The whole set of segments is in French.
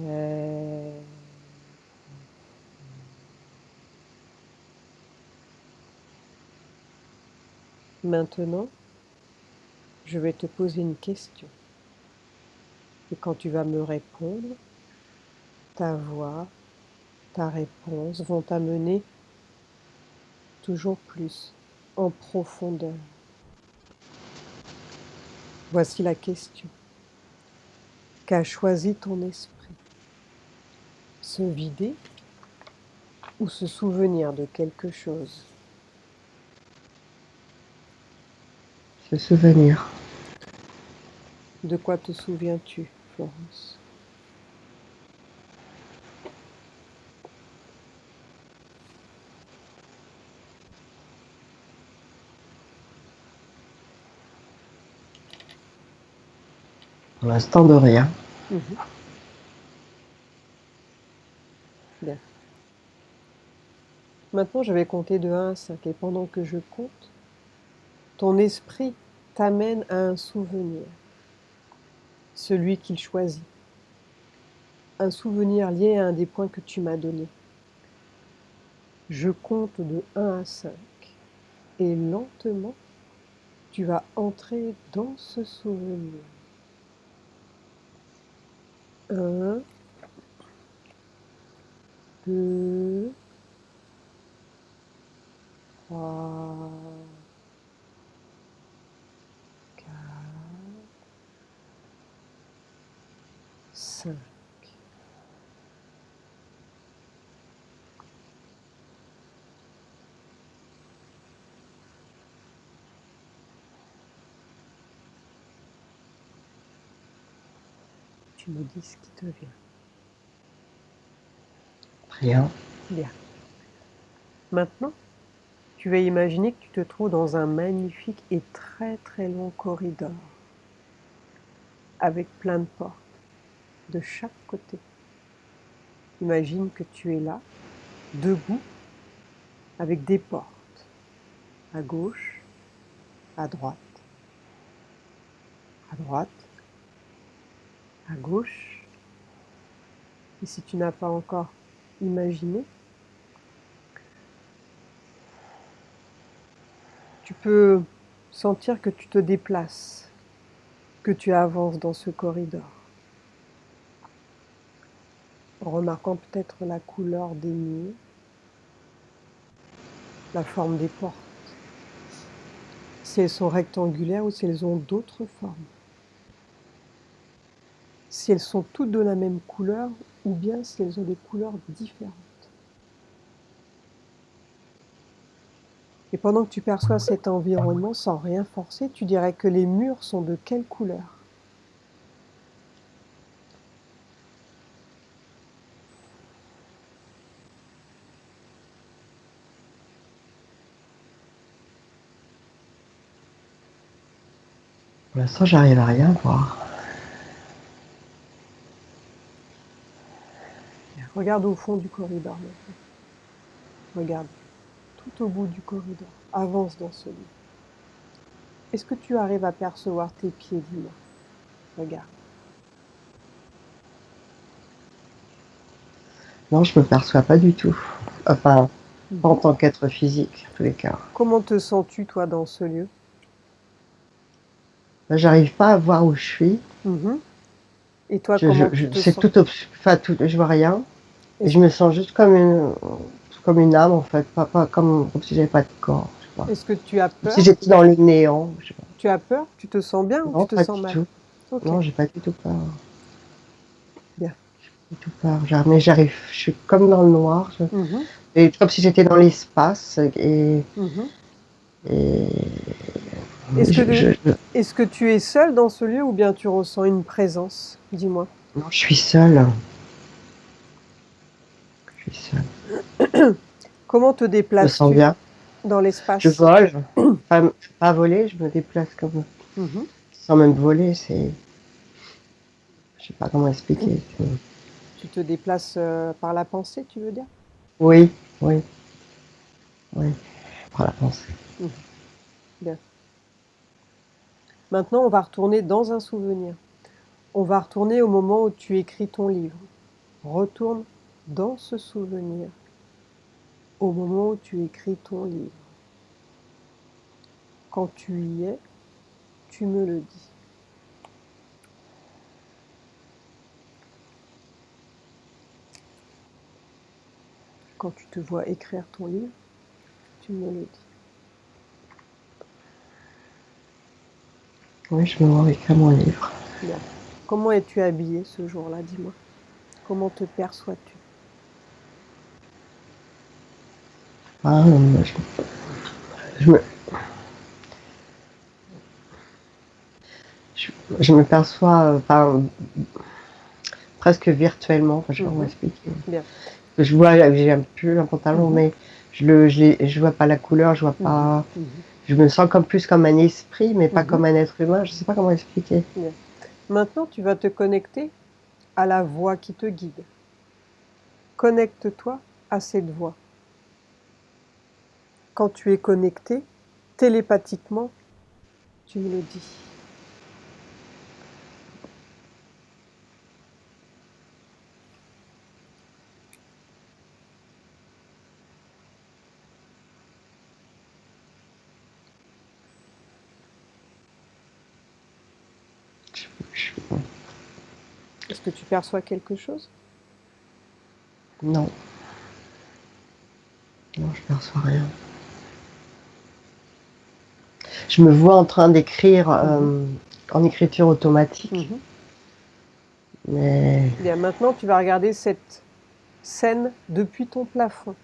Très. Maintenant, je vais te poser une question. Et quand tu vas me répondre, ta voix, ta réponse vont t'amener toujours plus en profondeur. Voici la question. Qu'a choisi ton esprit? Se vider ou se souvenir de quelque chose? Se souvenir. De quoi te souviens-tu, Florence? Pour l'instant, de rien. Bien. Maintenant, je vais compter de 1 à 5 et pendant que je compte, ton esprit t'amène à un souvenir, celui qu'il choisit. Un souvenir lié à un des points que tu m'as donnés. Je compte de 1 à 5 et lentement, tu vas entrer dans ce souvenir. 1, 2, 3, 4, 5. Tu me dis ce qui te vient. Rien. Bien. Maintenant, tu vas imaginer que tu te trouves dans un magnifique et très très long corridor avec plein de portes de chaque côté. Imagine que tu es là, debout, avec des portes à gauche, à droite, à droite, à gauche. Et si tu n'as pas encore imaginé, tu peux sentir que tu te déplaces, que tu avances dans ce corridor, en remarquant peut-être la couleur des murs, la forme des portes, si elles sont rectangulaires ou si elles ont d'autres formes, si elles sont toutes de la même couleur ou bien si elles ont des couleurs différentes. Et pendant que tu perçois cet environnement sans rien forcer, tu dirais que les murs sont de quelle couleur? Pour l'instant, j'arrive à rien voir. Regarde au fond du corridor maintenant. Regarde tout au bout du corridor. Avance dans celui. Est-ce que tu arrives à percevoir tes pieds, dis-moi? Regarde. Non, je me perçois pas du tout. Enfin, pas en Mhm. tant qu'être physique, en tous les cas. Comment te sens-tu, toi, dans ce lieu? Là, j'arrive pas à voir où je suis. Mhm. Et toi, comment tu te C'est sens? tout, enfin, tout, je vois rien. Et Est-ce je me sens juste comme une âme, en fait. Pas comme si j'avais pas de corps. Je sais pas. est-ce que tu as Comme si peur? j'étais dans le néant. Je sais pas. Tu as peur? Tu te sens bien ou tu Non, te pas sens du mal? tout. Ok, Non, j'ai pas du tout peur. bien. Du tout peur. Mais j'arrive, je suis comme dans le noir. Mhm. Et comme si j'étais dans l'espace. Mhm. Et Est-ce que, je, est-ce que tu es seul dans ce lieu ou bien tu ressens une présence? Dis-moi. non, je suis seule. Je suis seule. Comment te Je me sens déplaces-tu bien. dans Je l'espace? vole. Enfin, pas voler, je me déplace comme. Mhm. Sans même voler, c'est. Je sais pas comment expliquer. Tu te déplaces par la pensée, tu veux dire? Oui, oui, oui. Par la pensée. Mhm. Bien. Maintenant, on va retourner dans un souvenir. On va retourner au moment où tu écris ton livre. Retourne dans ce souvenir au moment où tu écris ton livre. Quand tu y es, tu me le dis. Quand tu te vois écrire ton livre, tu me le dis. Oui, je me vois écrire mon livre. Bien. Comment es-tu habillé ce jour-là, dis-moi? Comment te perçois-tu? Ah, je me, je me perçois presque virtuellement, enfin, je sais pas comment expliquer. Bien. Je vois, j'ai un pull, un pantalon, mais je vois pas la couleur, je vois pas. Je me sens plus comme un esprit, mais pas comme un être humain. Je sais pas comment expliquer. Bien. Maintenant, tu vas te connecter à la voix qui te guide. Connecte-toi à cette voix. Quand tu es connecté, télépathiquement, tu me le dis. Est-ce que tu perçois quelque chose? Non. Non, je perçois rien. Je me vois en train d'écrire en écriture automatique. Mais... Bien, maintenant, tu vas regarder cette scène depuis ton plafond.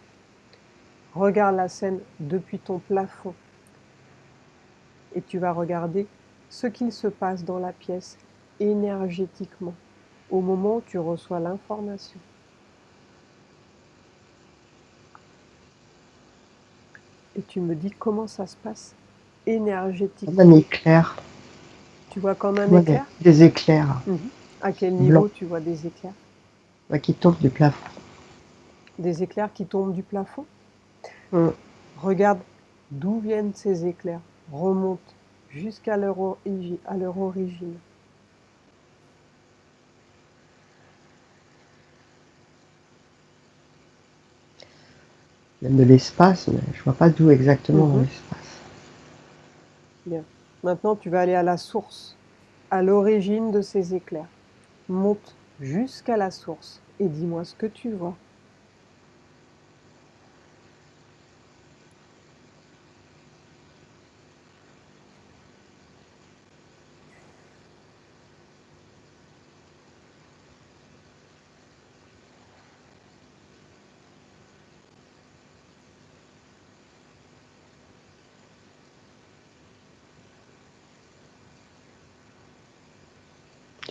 Regarde la scène depuis ton plafond. Et tu vas regarder ce qu'il se passe dans la pièce énergétiquement au moment où tu reçois l'information. Et tu me dis comment ça se passe énergétiquement. Comme un éclair. Tu vois comme un éclair? Des éclairs. À quel niveau tu vois des éclairs? Qui tombent du plafond. Des éclairs qui tombent du plafond? Regarde d'où viennent ces éclairs. Remonte jusqu'à leur origine. Même de l'espace, mais je vois pas d'où exactement dans l'espace. Bien. Maintenant, tu vas aller à la source, à l'origine de ces éclairs. Monte jusqu'à la source et dis-moi ce que tu vois.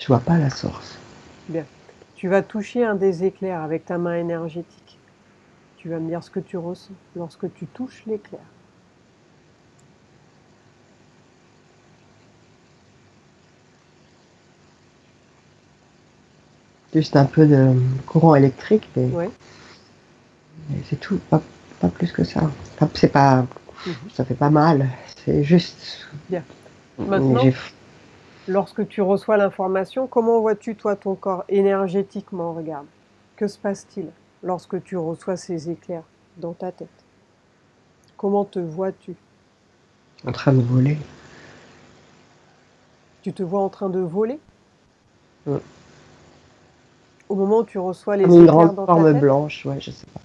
Je vois pas la source. Bien. Tu vas toucher un des éclairs avec ta main énergétique. Tu vas me dire ce que tu ressens lorsque tu touches l'éclair. Juste un peu de courant électrique, mais, Oui. mais c'est tout, pas plus que ça. Enfin, c'est pas, ça fait pas mal, c'est juste. Bien. Maintenant, lorsque tu reçois l'information, comment vois-tu toi ton corps énergétiquement? Regarde. Que se passe-t-il lorsque tu reçois ces éclairs dans ta tête? Comment te vois-tu? En train de voler. Tu te vois en train de voler? Au moment où tu reçois les Comme une éclairs grande dans ta forme tête? blanche, ouais, je sais pas.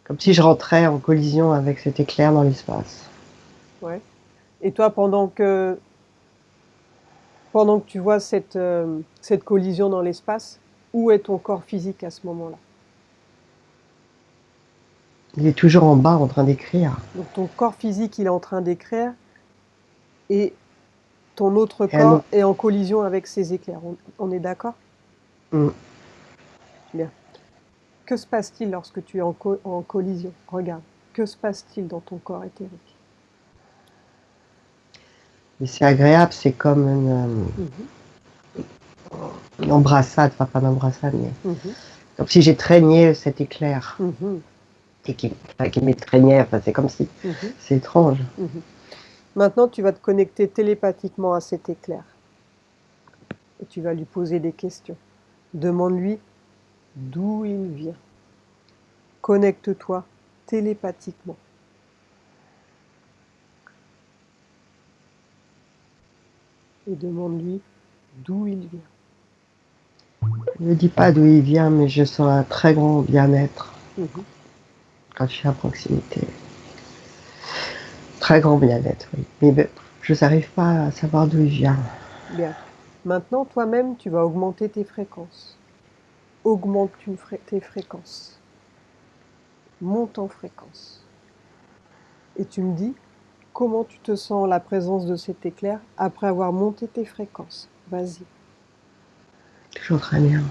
Comme si je rentrais en collision avec cet éclair dans l'espace. Ouais. Et toi, pendant que tu vois cette collision dans l'espace, où est ton corps physique à ce moment-là? Il est toujours en bas en train d'écrire. Donc ton corps physique, il est en train d'écrire et ton autre Et un corps autre. est en collision avec ces éclairs. On est d'accord? Bien. Que se passe-t-il lorsque tu es en collision? Regarde. Que se passe-t-il dans ton corps éthérique? Et c'est agréable, c'est comme une embrassade, enfin pas une embrassade, mais comme si j'ai traîné cet éclair. Et qui m'étreignait, enfin c'est comme si. C'est étrange. Maintenant, tu vas te connecter télépathiquement à cet éclair. Et tu vas lui poser des questions. Demande-lui d'où il vient. Connecte-toi télépathiquement. Et demande-lui d'où il vient. Ne dis pas d'où il vient, mais je sens un très grand bien-être Mhm. quand je suis à proximité. Très grand bien-être, oui. Mais je n'arrive pas à savoir d'où il vient. Bien. Maintenant, toi-même, tu vas augmenter tes fréquences. Augmente tes fréquences. Monte en fréquence. Et tu me dis comment tu te sens en la présence de cet éclair après avoir monté tes fréquences. Vas-y. Toujours très bien.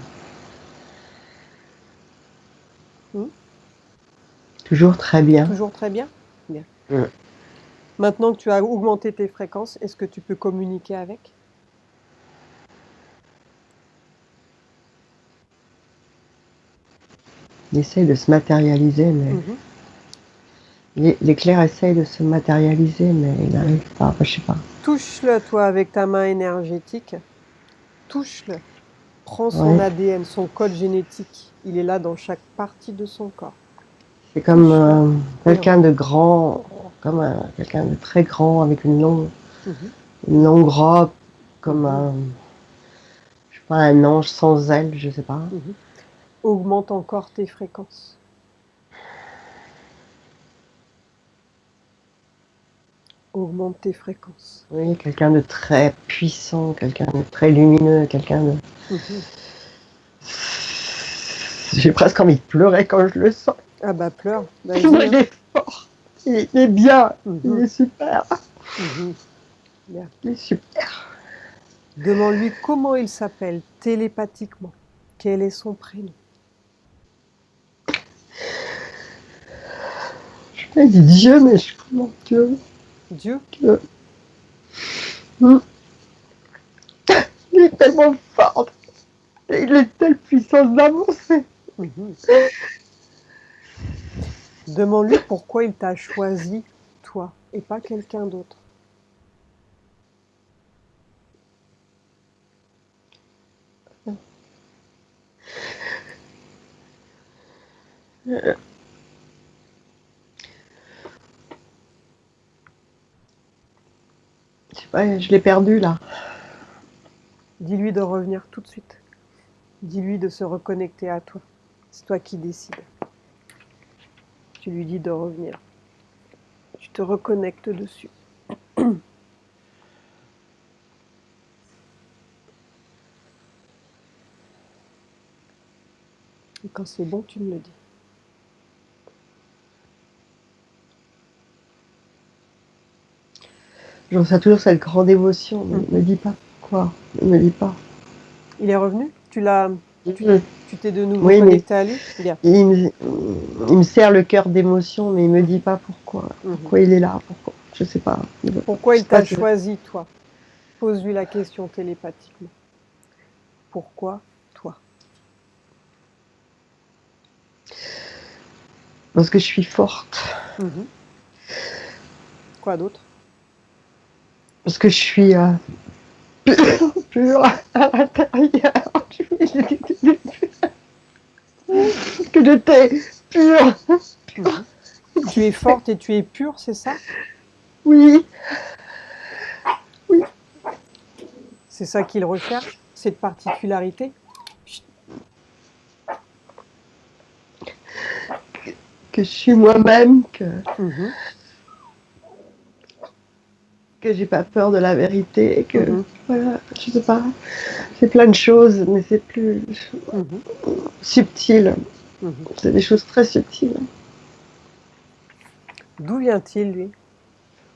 Toujours très bien. Toujours très bien? Bien. Mm. Maintenant que tu as augmenté tes fréquences, est-ce que tu peux communiquer avec? Il essaye de se matérialiser, mais l'éclair essaye de se matérialiser, mais il n'arrive pas. Enfin, je sais pas. Touche-le, toi, avec ta main énergétique. Touche-le. Prends son Ouais. ADN, son code génétique. Il est là dans chaque partie de son corps. C'est comme quelqu'un Oui. de grand, quelqu'un de très grand avec une Mhm. longue robe, comme Mhm. je sais pas, un ange sans ailes, je sais pas. Mhm. Augmente encore tes fréquences. Augmente tes fréquences. Oui, quelqu'un de très puissant, quelqu'un de très lumineux, quelqu'un de. Mhm. J'ai presque envie de pleurer quand je le sens. Ah bah pleure, vas-y. Il est fort, il est bien, il Mhm. est super, Mhm. Bien. il est super. Demande-lui comment il s'appelle télépathiquement. Quel est son prénom? Je dis Dieu, mais je comment Dieu. Dieu? Dieu. Il est tellement fort. Il est telle puissance d'amour. Mhm. Demande-lui pourquoi il t'a choisi, toi, et pas quelqu'un d'autre. Je sais pas, je l'ai perdu là. Dis-lui de revenir tout de suite. Dis-lui de se reconnecter à toi. C'est toi qui décides. Tu lui dis de revenir. Tu te reconnectes dessus. Et quand c'est bon, tu me le dis. Je ressens toujours cette grande émotion, mais ne me dis pas pourquoi. Ne me dis pas. Il est revenu? Tu t'es de nouveau Oui, mais connecté à lui? Bien. il me serre le cœur d'émotion, mais il me dit pas pourquoi. Mhm. Pourquoi il est là, pourquoi. Je sais pas. Pourquoi Je il sais pas t'a si choisi, toi? Pose-lui la question télépathiquement. Pourquoi toi? parce que je suis forte. Mhm. Quoi d'autre? Parce que je suis pure à l'intérieur. Que j'étais pure. Mhm. Tu es forte et tu es pure, c'est ça? Oui, oui. C'est ça qu'il recherche, cette particularité? Chut. Que je suis moi-même, Mhm. que j'ai pas peur de la vérité, que Mhm. voilà, je sais pas. C'est plein de choses, mais c'est plus Mhm. subtil. Mhm. C'est des choses très subtiles. D'où vient-il, lui?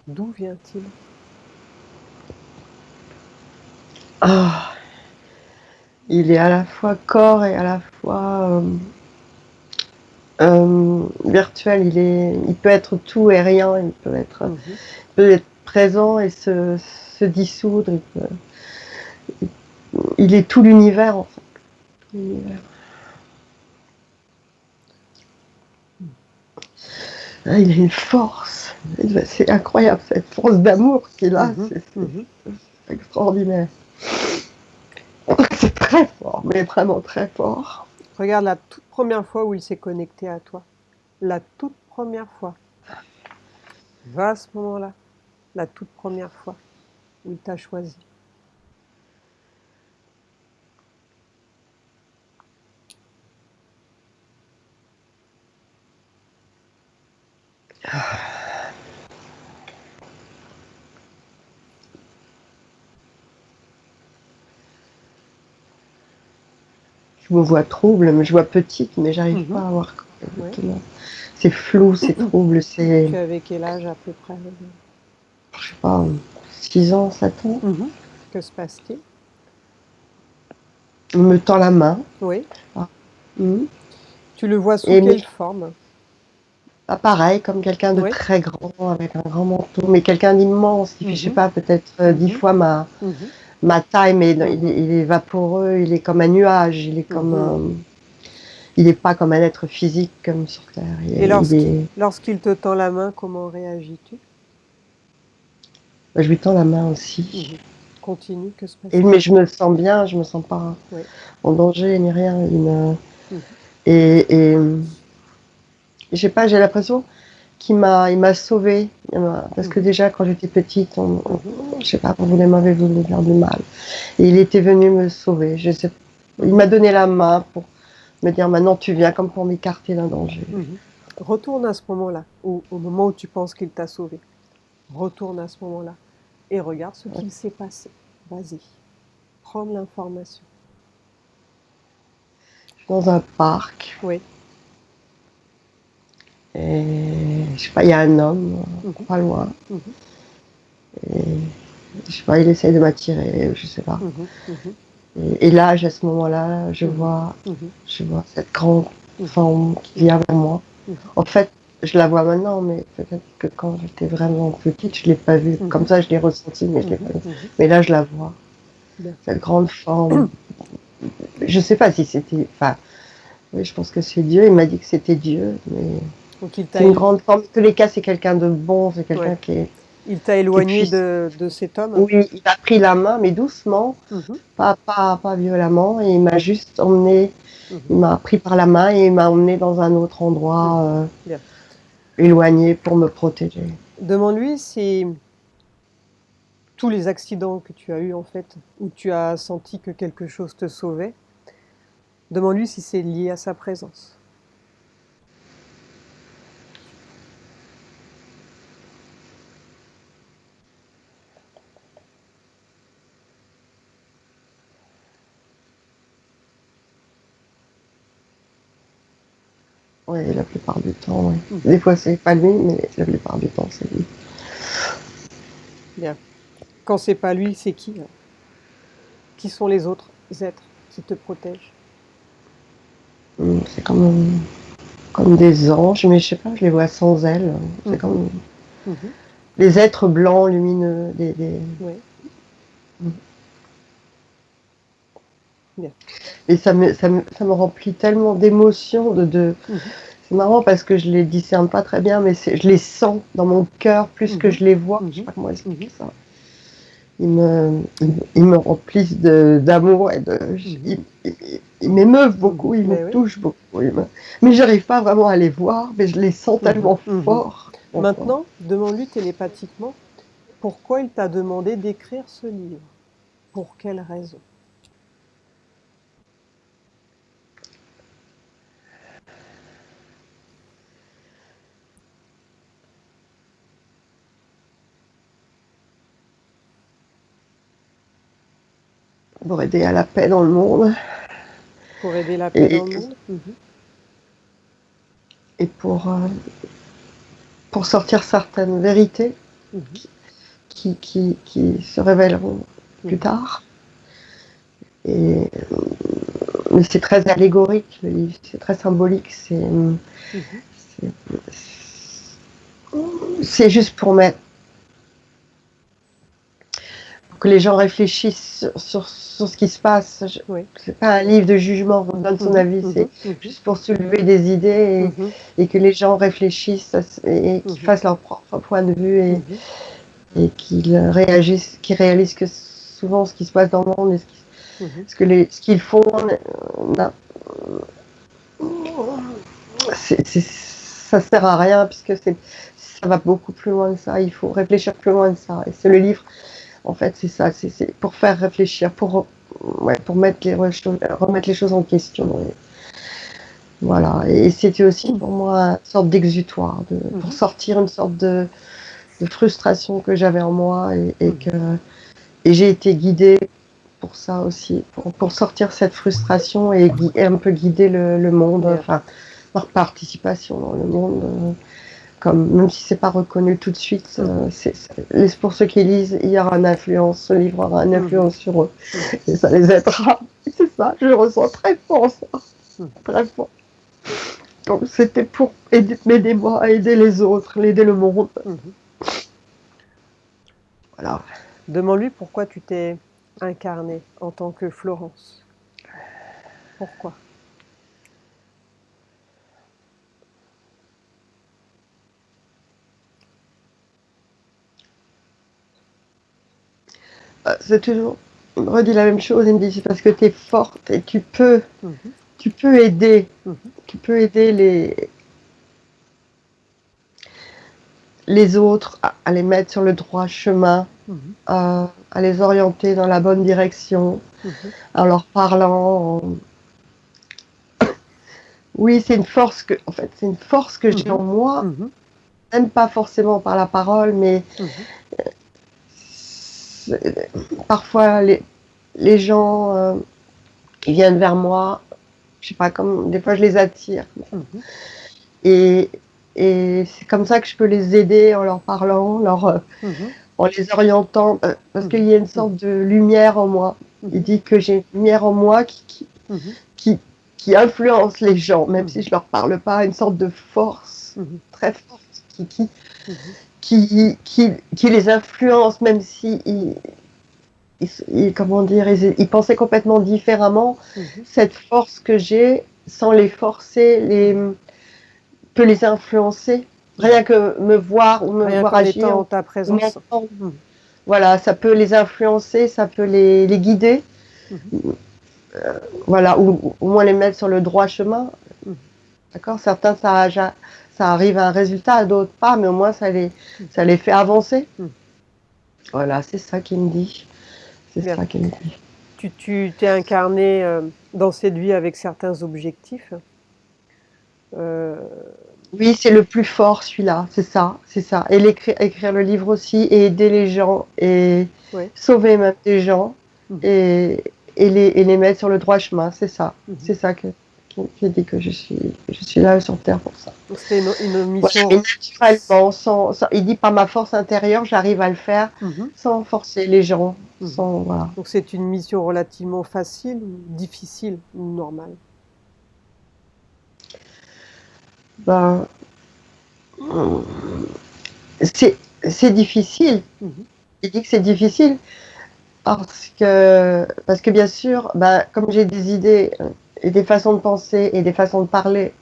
D'où vient-il? Ah, il est à la fois corps et à la fois virtuel. Il peut être tout et rien. Mhm. Il peut être présent et se dissoudre. Il est tout l'univers en fait. L'univers. Ah, il a une force. C'est incroyable cette force d'amour qu'il a. Mhm. Mhm. C'est extraordinaire. très fort, mais vraiment très fort. Regarde la toute première fois où il s'est connecté à toi. La toute première fois. Va à ce moment-là. La toute première fois où il t'a choisi. Je me vois trouble, mais je vois petite, mais j'arrive pas à voir Ouais. exactement. C'est flou, c'est trouble, c'est, Tu avais quel âge à peu près? je sais pas, 6 ans, 7 ans. Que se passe-t-il? Il me tend la main. Oui. Mhm. Tu le vois sous Et quelle forme? pas pareil, comme quelqu'un de Oui. très grand, avec un grand manteau, mais quelqu'un d'immense, qui fait, je sais pas, peut-être 10 fois ma taille, mais il est vaporeux, il est comme un nuage, il est comme il n'est pas comme un être physique comme sur Terre. Et lorsqu'il te tend la main, comment réagis-tu? Je lui tends la main aussi. Continue, que se passe-t-il? Mais je me sens bien, je me sens pas Oui. en danger ni rien. Et je sais pas, j'ai l'impression il m'a sauvée. Parce que déjà, quand j'étais petite, je sais pas, m'avait voulu faire du mal. Et il était venu me sauver. Je sais, il m'a donné la main pour me dire maintenant tu viens, comme pour m'écarter d'un danger. Retourne à ce moment-là, au moment où tu penses qu'il t'a sauvé. Retourne à ce moment-là et regarde ce qu'il s'est passé. Vas-y, prends l'information. Dans un parc. Oui. Et je sais pas, il y a un homme, pas loin. Et je sais pas, il essaye de m'attirer, je sais pas. Et là, à ce moment-là, je vois cette grande forme qui vient vers moi. En fait, je la vois maintenant, mais peut-être que quand j'étais vraiment petite, je l'ai pas vue. Comme ça, je l'ai ressentie, mais je l'ai pas vue. Mais là, je la vois. Cette grande forme. Je sais pas si c'était. Enfin, oui, je pense que c'est Dieu. Il m'a dit que c'était Dieu, mais c'est une grande forme. En tous les cas, c'est quelqu'un de bon, c'est quelqu'un qui est. Il t'a éloigné de cet homme? Oui, il a pris la main, mais doucement, pas violemment, et il m'a juste emmené, il m'a pris par la main et il m'a emmené dans un autre endroit éloigné pour me protéger. Demande-lui si tous les accidents que tu as eus, en fait, où tu as senti que quelque chose te sauvait, demande-lui si c'est lié à sa présence. Oui, la plupart du temps, oui. Des fois, c'est pas lui, mais la plupart du temps, c'est lui. Bien. Quand c'est pas lui, c'est qui? Qui sont les autres êtres qui te protègent? C'est comme des anges, mais je sais pas, je les vois sans ailes. C'est comme des êtres blancs, lumineux. Oui. Bien. Et ça me remplit tellement d'émotions. C'est marrant parce que je les discerne pas très bien, mais je les sens dans mon cœur plus que je les vois. Je sais pas comment expliquer ça. Ils me remplissent d'amour et ils m'émeuvent beaucoup, ils me touchent beaucoup. Mais j'arrive pas vraiment à les voir, mais je les sens tellement fort. Maintenant, demande-lui télépathiquement pourquoi il t'a demandé d'écrire ce livre. Pour quelle raison? Pour aider à la paix dans le monde. Pour aider la paix dans le monde? Et pour sortir certaines vérités qui se révéleront plus tard. Mais c'est très allégorique, le livre, c'est très symbolique, c'est juste pour que les gens réfléchissent sur ce qui se passe. C'est pas un livre de jugement, on donne son avis, c'est juste pour soulever des idées et que les gens réfléchissent et qu'ils fassent leur propre point de vue et qu'ils réalisent que souvent ce qui se passe dans le monde Parce que ce qu'ils font, ça sert à rien, puisque ça va beaucoup plus loin que ça. Il faut réfléchir plus loin que ça. Et c'est le livre, en fait, c'est ça. C'est pour faire réfléchir, pour remettre les choses en question. Et voilà. Et c'était aussi pour moi une sorte d'exutoire, pour sortir une sorte de frustration que j'avais en moi, et j'ai été guidée pour ça aussi, pour sortir cette frustration et un peu guider le monde, enfin, par participation dans le monde, même si c'est pas reconnu tout de suite, pour ceux qui lisent, il y aura une influence, ce livre aura une influence sur eux, et ça les aidera. C'est ça, je le ressens très fort, ça, très fort. Donc c'était pour m'aider moi à aider les autres, aider le monde. Voilà. Demande-lui pourquoi tu t'es incarnée en tant que Florence. Pourquoi? C'est toujours, il me redit la même chose, il me dit c'est parce que tu es forte et tu peux aider, tu peux aider les autres à les mettre sur le droit chemin, à les orienter dans la bonne direction, en leur parlant. Oui, c'est une force que, en fait, c'est une force que j'ai en moi, même pas forcément par la parole, mais parfois les gens, ils viennent vers moi, je sais pas, comme des fois je les attire. Et c'est comme ça que je peux les aider en leur parlant, en les orientant, parce qu'il y a une sorte de lumière en moi. Il dit que j'ai une lumière en moi qui influence les gens, même si je leur parle pas, une sorte de force très forte qui les influence, même si comment dire, ils pensaient complètement différemment. Cette force que j'ai, sans les forcer, peut les influencer. Rien que me voir ou me voir agir, en ta présence. Voilà, ça peut les influencer, ça peut les guider. Voilà, ou au moins les mettre sur le droit chemin. D'accord. Certains, ça arrive à un résultat, d'autres pas, mais au moins ça les fait avancer. Voilà, c'est ça qu'il me dit. C'est ça qu'il me dit. Tu t'es incarné dans cette vie avec certains objectifs. Oui, c'est le plus fort, celui-là, c'est ça, c'est ça. Et écrire le livre aussi, et aider les gens, et sauver même des gens, et les mettre sur le droit chemin, c'est ça. C'est ça qui dit que je suis là sur Terre pour ça. Donc c'était une mission. Voilà, naturellement, il dit par ma force intérieure, j'arrive à le faire sans forcer les gens. Voilà. Donc c'est une mission relativement facile, ou difficile, ou normale? Ben, c'est difficile. Il dit que c'est difficile parce que bien sûr, comme j'ai des idées et des façons de penser et des façons de parler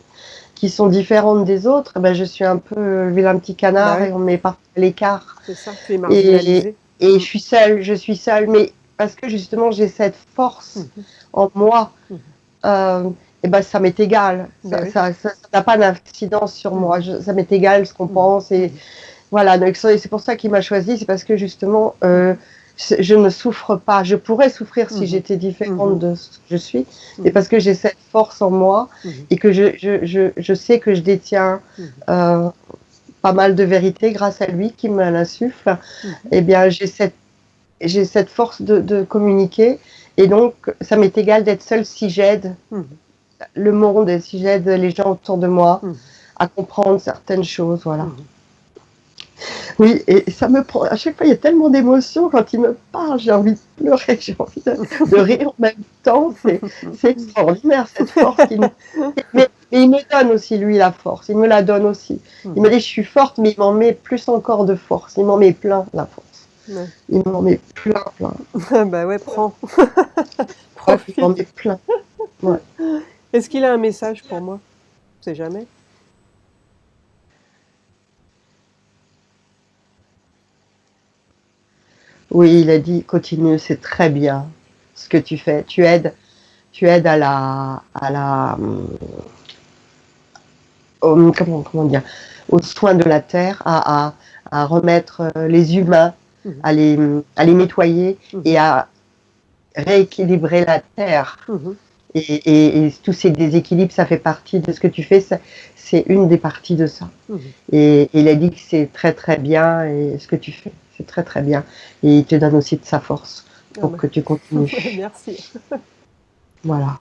qui sont différentes des autres, je suis un peu le vilain petit canard, et on me met par l'écart. C'est ça, tu es marginalisée. Et je suis seule, mais parce que justement j'ai cette force en moi, ça m'est égal. Ça n'a pas d'incidence sur moi. Ça m'est égal ce qu'on pense. Et voilà, donc c'est pour ça qu'il m'a choisi, c'est parce que justement, je ne souffre pas. Je pourrais souffrir si j'étais différente de ce que je suis, mais parce que j'ai cette force en moi et que je sais que je détiens pas mal de vérité grâce à lui qui me l'insuffle. Eh bien, j'ai cette force de communiquer, et donc ça m'est égal d'être seule si j'aide le monde et si j'aide les gens autour de moi à comprendre certaines choses, voilà. Oui, et ça me prend, à chaque fois il y a tellement d'émotions quand il me parle, j'ai envie de pleurer, j'ai envie de rire en même temps, c'est extraordinaire cette force mais il me donne aussi lui la force, il me la donne aussi. Il me dit je suis forte, mais il m'en met plus encore de force, il m'en met plein la force. Il m'en met plein. Bah ouais, prends. Profite. Il m'en met plein. Ouais. Est-ce qu'il a un message pour moi? On sait jamais. Oui, il a dit continue, c'est très bien. ce que tu fais. Tu aides comment dire, aux soins de la terre, à remettre les humains, à les nettoyer et à rééquilibrer la terre. Et tous ces déséquilibres, ça fait partie de ce que tu fais, c'est une des parties de ça. Et il a dit que c'est très très bien, et ce que tu fais, c'est très très bien. Et il te donne aussi de sa force pour que tu continues. Merci. Voilà.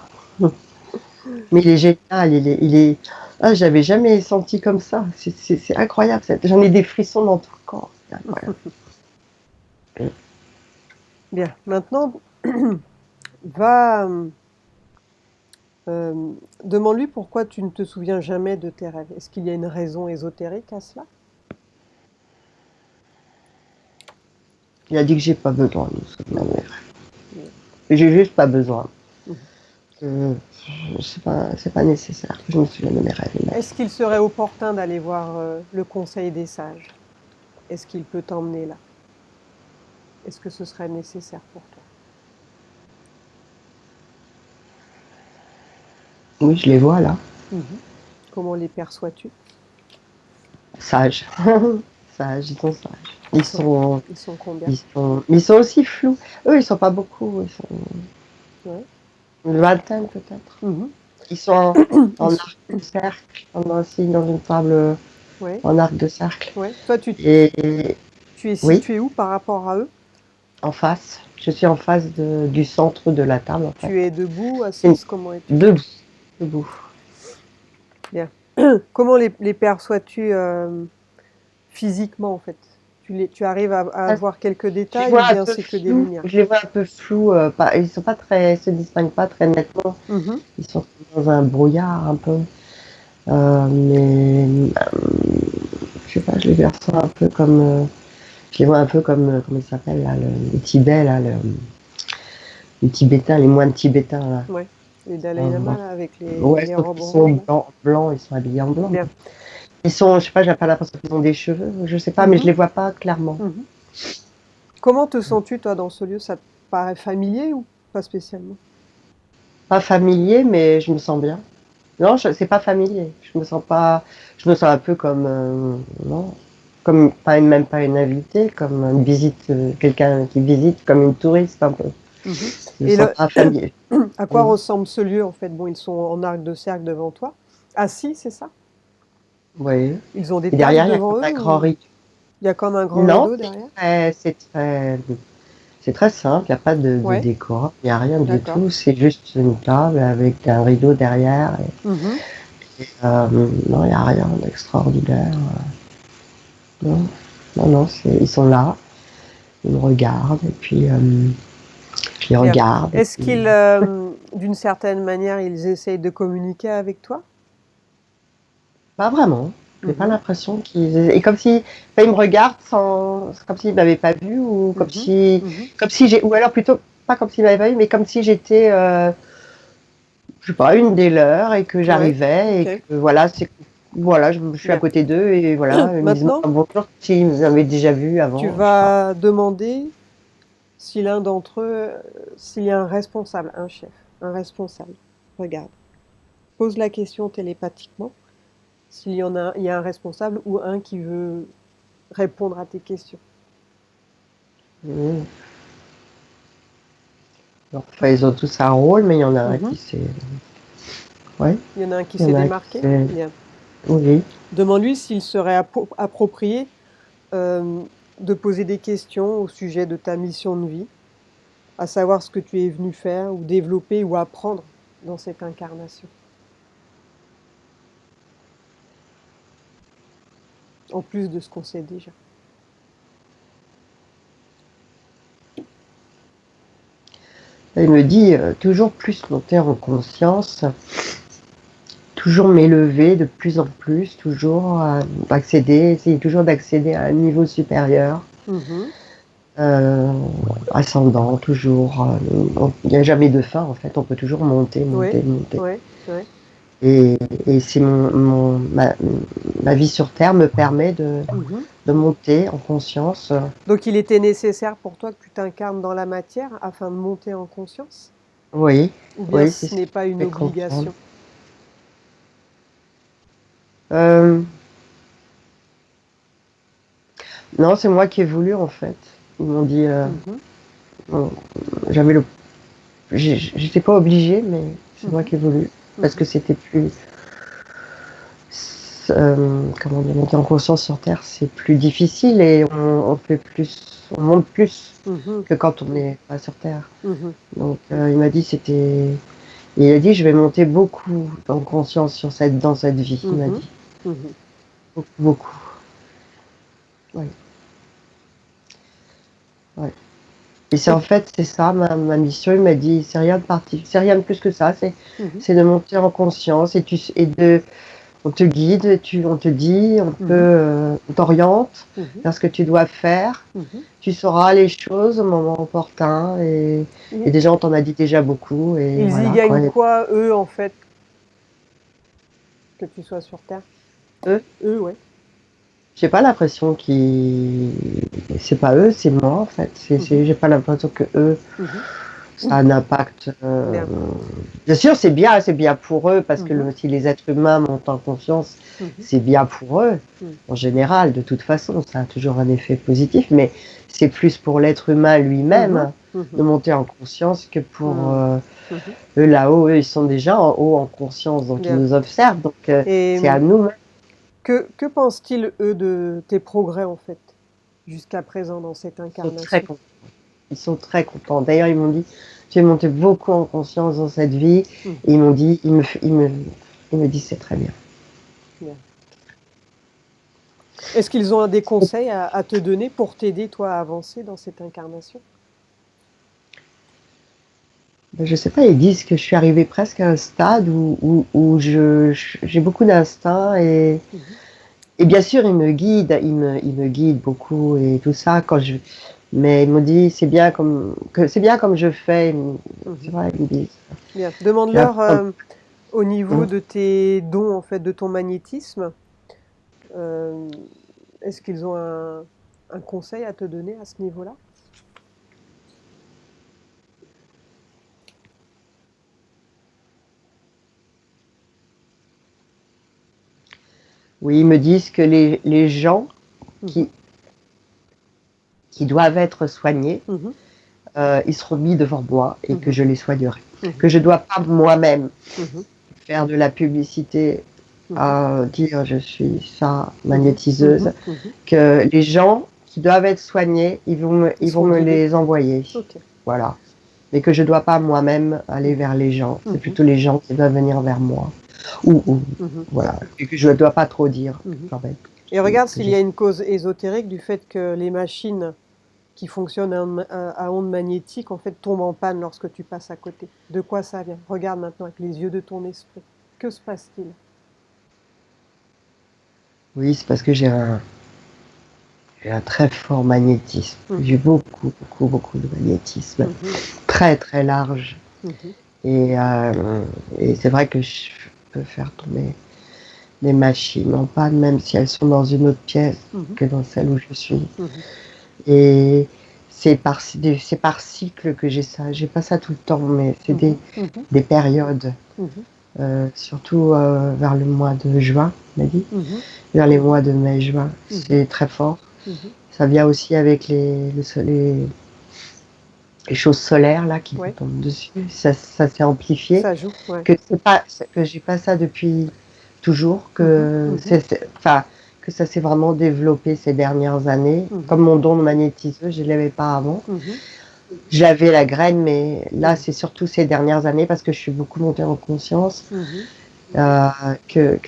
Mais il est génial, Ah, j'avais jamais senti comme ça. C'est incroyable. J'en ai des frissons dans tout le corps. C'est incroyable. Bien. Maintenant, va... demande-lui pourquoi tu ne te souviens jamais de tes rêves. Est-ce qu'il y a une raison ésotérique à cela? Il a dit que j'ai pas besoin de me souvenir de mes rêves. J'ai juste pas besoin. C'est pas nécessaire que je me souvienne de mes rêves. Est-ce qu'il serait opportun d'aller voir le conseil des sages? Est-ce qu'il peut t'emmener là? Est-ce que ce serait nécessaire pour toi? Oui, je les vois là. Comment les perçois-tu? Sages. Sages, ils sont sages. Ils sont combien? Ils sont aussi flous. Eux, ils sont pas beaucoup. Ils sont une vingtaine peut-être. Ils sont en arc de cercle. On est aussi dans une table en arc de cercle. Toi, tu es situé où par rapport à eux? En face. Je suis en face du centre de la table. En fait. Tu es debout, assise, comment es-tu? Debout. Bien. Comment les perçois-tu physiquement en fait? Tu arrives à avoir quelques détails ou bien c'est que des lumières? Je les vois un peu flous. Ils sont pas très, se distinguent pas très nettement. Ils sont dans un brouillard un peu. Mais je sais pas, je les perçois un peu comme. Je les vois un peu comme comment il s'appelle là, le Tibet là, les Tibétains, les moines tibétains là. Ouais. Les Dalai Lama là, avec les robes ils sont blancs, ils sont habillés en blanc. Bien. Ils sont, je sais pas, j'ai pas l'impression qu'ils ont des cheveux, je sais pas, mais je les vois pas clairement. Comment te sens-tu toi dans ce lieu? Ça te paraît familier ou pas spécialement? Pas familier, mais je me sens bien. Non, c'est pas familier. Je me sens un peu comme non, comme même pas une invitée, comme une visite, quelqu'un qui visite, comme une touriste un peu. Je me sens pas familier. À quoi ressemble ce lieu en fait? Bon, ils sont en arc de cercle devant toi, assis, c'est ça? Oui. Ils ont des tables devant eux? Il y a comme un grand rideau derrière? C'est très simple, il n'y a pas de décor, il n'y a rien du tout, c'est juste une table avec un rideau derrière. Non, il n'y a rien d'extraordinaire. Non, ils sont là, ils me regardent et puis je les regarde. Est-ce qu'ils, d'une certaine manière, ils essayent de communiquer avec toi? Pas vraiment. J'ai pas l'impression qu'ils... Et comme si... Enfin, ils me regardent sans... comme s'ils m'avaient pas vu ou comme si... Comme si j'ai... Ou alors plutôt, pas comme s'ils m'avaient pas vu, mais comme si j'étais... je sais pas, une des leurs et que j'arrivais et que voilà, voilà, je suis à côté d'eux et voilà, ils me disent bonjour s'ils m'avaient déjà vu avant. Tu vas demander si l'un d'entre eux, s'il y a un responsable, un chef, un responsable. Regarde. Pose la question télépathiquement. S'il y en a, il y a un responsable ou un qui veut répondre à tes questions. Enfin, ils ont tous un rôle, mais il y en a un qui s'est... Ouais. Il y en a un qui s'est démarqué. Bien. Oui. Demande-lui s'il serait approprié de poser des questions au sujet de ta mission de vie, à savoir ce que tu es venu faire ou développer ou apprendre dans cette incarnation. En plus de ce qu'on sait déjà. Il me dit toujours plus monter en conscience, toujours m'élever de plus en plus, toujours essayer toujours d'accéder à un niveau supérieur, ascendant, toujours. Il n'y a jamais de fin en fait, on peut toujours monter. Oui. Et c'est ma vie sur Terre me permet de monter en conscience. Donc il était nécessaire pour toi que tu t'incarnes dans la matière afin de monter en conscience? Oui, Ou bien oui, c'est ce ce n'est qui pas une me fait comprendre. obligation? Euh, non, c'est moi qui ai voulu en fait. Ils m'ont dit, bon, j'avais le, j'étais pas obligée, mais c'est moi qui ai voulu parce que c'était plus, comment dire, monter en conscience sur Terre, c'est plus difficile et on fait plus, on monte plus que quand on n'est pas sur Terre. Donc il m'a dit c'était, il a dit je vais monter beaucoup en conscience dans cette vie. Il m'a dit beaucoup, beaucoup. Ouais. Ouais. Et c'est Et en fait c'est ça ma mission. Il m'a dit c'est rien de c'est rien de plus que ça. C'est de monter en conscience et de on te guide, on te dit, on t'oriente vers ce que tu dois faire. Tu sauras les choses au moment opportun et déjà on t'en a dit déjà beaucoup et ils y voilà quoi. gagnent quoi, eux, en fait, que tu sois sur Terre? Eux, Eux, ouais. j'ai pas l'impression c'est pas eux, c'est moi en fait. J'ai pas l'impression que eux, ça a un impact. Bien. Bien sûr, c'est bien pour eux parce que si les êtres humains montent en conscience, c'est bien pour eux. En général, de toute façon, ça a toujours un effet positif, mais c'est plus pour l'être humain lui-même de monter en conscience que pour eux là-haut. Eux, ils sont déjà en haut en conscience, donc ils Bien. nous observent. Donc Et c'est à nous. que pensent-ils, eux, de tes progrès, en fait, jusqu'à présent dans cette Ils sont très incarnation? contents. Ils sont très contents. D'ailleurs, ils m'ont dit, tu es monté beaucoup en conscience dans cette vie. Et ils m'ont dit, ils me disent c'est très bien. Bien. Est-ce qu'ils ont des conseils à te donner pour t'aider, toi, à avancer dans cette incarnation? Ben, je sais pas, ils disent que je suis arrivée presque à un stade où j'ai beaucoup d'instinct et bien sûr, ils me guident beaucoup et tout ça mais ils m'ont dit c'est bien comme je fais. C'est vrai, ils me disent. Bien. J'ai Demande-leur, l'impression au niveau que- de tes dons, en fait, de ton magnétisme, euh, est-ce qu'ils ont un conseil à te donner à ce niveau-là? Oui, ils me disent que les gens qui, qui doivent être soignés, ils seront mis devant moi et que je les soignerai. Que je ne dois pas moi-même faire de la publicité à dire je suis ça, magnétiseuse, que les gens qui doivent être soignés, ils vont me les envoyer. Ok. Voilà. Mais que je ne dois pas moi-même aller vers les gens. C'est plutôt les gens qui doivent venir vers moi. Voilà. Et que je ne dois pas trop dire quand même. Et regarde Que s'il y a une cause ésotérique du fait que les machines qui fonctionnent à ondes magnétiques, en fait, tombent en panne lorsque tu passes à côté. De quoi ça vient? Regarde maintenant avec les yeux de ton esprit. Que se passe-t-il? Oui, c'est parce que j'ai un très fort magnétisme. J'ai beaucoup, beaucoup, beaucoup de magnétisme. Très, très large. Et, et c'est vrai que je peux faire tomber des machines en panne, même si elles sont dans une autre pièce que dans celle où je suis. Et c'est par cycle que j'ai ça. J'ai pas ça tout le temps, mais c'est des périodes. Surtout vers le mois de juin, on a dit. Vers les mois de mai-juin. C'est très fort. Ça vient aussi avec les choses solaires là qui Ouais, tombent dessus. Ça s'est amplifié. ça joue, ouais. Que j'ai pas ça depuis toujours. Enfin, que ça s'est vraiment développé ces dernières années. Comme mon don de magnétiseuse, je l'avais pas avant. J'avais la graine, mais là, c'est surtout ces dernières années parce que je suis beaucoup montée en conscience que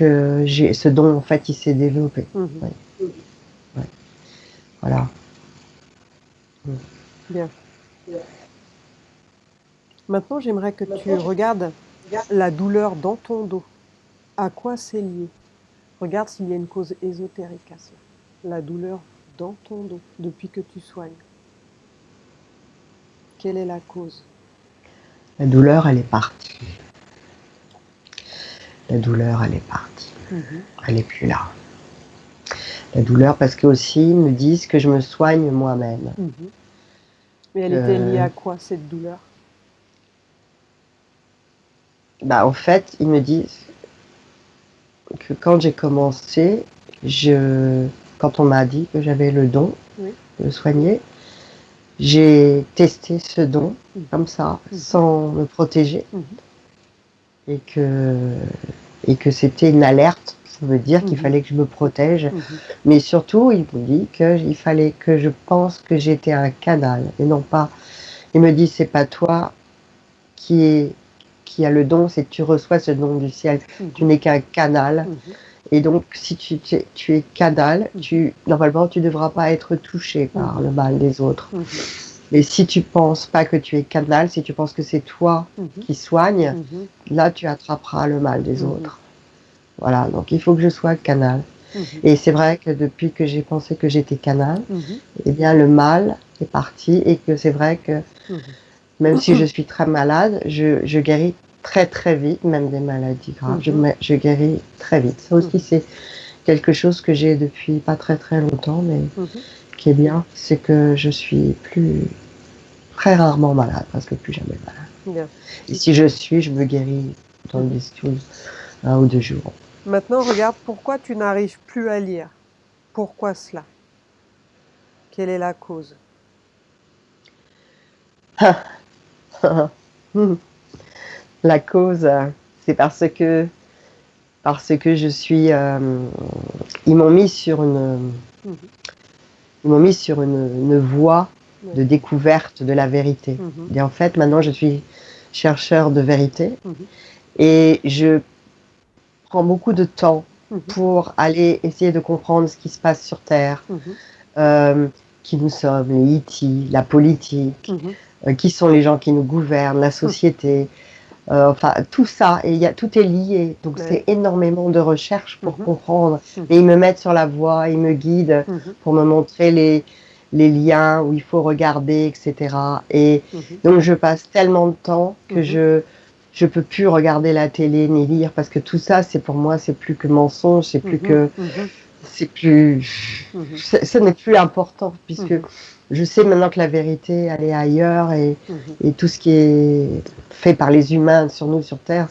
ce don, en fait, il s'est développé. Ouais. Ouais. Voilà. Bien. Maintenant, j'aimerais que tu regardes la douleur dans ton dos. À quoi c'est lié? Regarde s'il y a une cause ésotérique à cela. La douleur dans ton dos, depuis que tu soignes. Quelle est la cause? La douleur, elle est partie. la douleur, elle est partie. Mhm. Elle n'est plus là. La douleur, parce que aussi, ils me disent que je me soigne moi-même. Mhm. Mais elle était liée à quoi, cette douleur? Bah, en fait, ils me disent que quand j'ai commencé, quand on m'a dit que j'avais le don Oui. de soigner, j'ai testé ce don Mhm. comme ça, Mhm. sans me protéger, Mhm. et que c'était une alerte, ça veut dire qu'il Mhm. fallait que je me protège. Mhm. Mais surtout, ils m'ont dit qu'il fallait que je pense que j'étais un canal, et non pas. Ils me disent, c'est pas toi qui a le don, c'est que tu reçois ce don du ciel. Mhm. Tu n'es qu'un canal. Mhm. Et donc, si tu es canal, normalement, tu ne devras pas être touché par le mal des autres. Mhm. Mais si tu penses pas que tu es canal, si tu penses que c'est toi Mhm. qui soigne, Mhm. là, tu attraperas le mal des Mhm. autres. Voilà, donc il faut que je sois canal. Mhm. Et c'est vrai que depuis que j'ai pensé que j'étais canal, Mhm. eh bien, le mal est parti, et que c'est vrai que Mhm. même si je suis très malade, je guéris très très vite, même des maladies graves. Je guéris très vite. Ça aussi, c'est quelque chose que j'ai depuis pas très très longtemps, mais qui est bien, c'est que je suis très rarement malade, presque plus jamais malade. Bien. Et si je me guéris dans les 1 ou 2 jours. Maintenant, regarde pourquoi tu n'arrives plus à lire. Pourquoi cela? Quelle est la cause? La cause, c'est parce que je suis. Ils m'ont mis sur une voie de découverte de la vérité. Et en fait, maintenant, je suis chercheur de vérité, et je prends beaucoup de temps pour aller essayer de comprendre ce qui se passe sur Terre, qui nous sommes, les E.T., la politique, qui sont les gens qui nous gouvernent, la société. Enfin, tout ça, et tout est lié. Donc, c'est énormément de recherche pour comprendre. Et ils me mettent sur la voie, ils me guident pour me montrer les liens où il faut regarder, etc. Et donc, je passe tellement de temps que je peux plus regarder la télé ni lire, parce que tout ça, c'est pour moi, c'est plus que mensonge, c'est plus que, ce n'est plus important, puisque je sais maintenant que la vérité, elle est ailleurs, et tout ce qui est fait par les humains sur nous, sur Terre,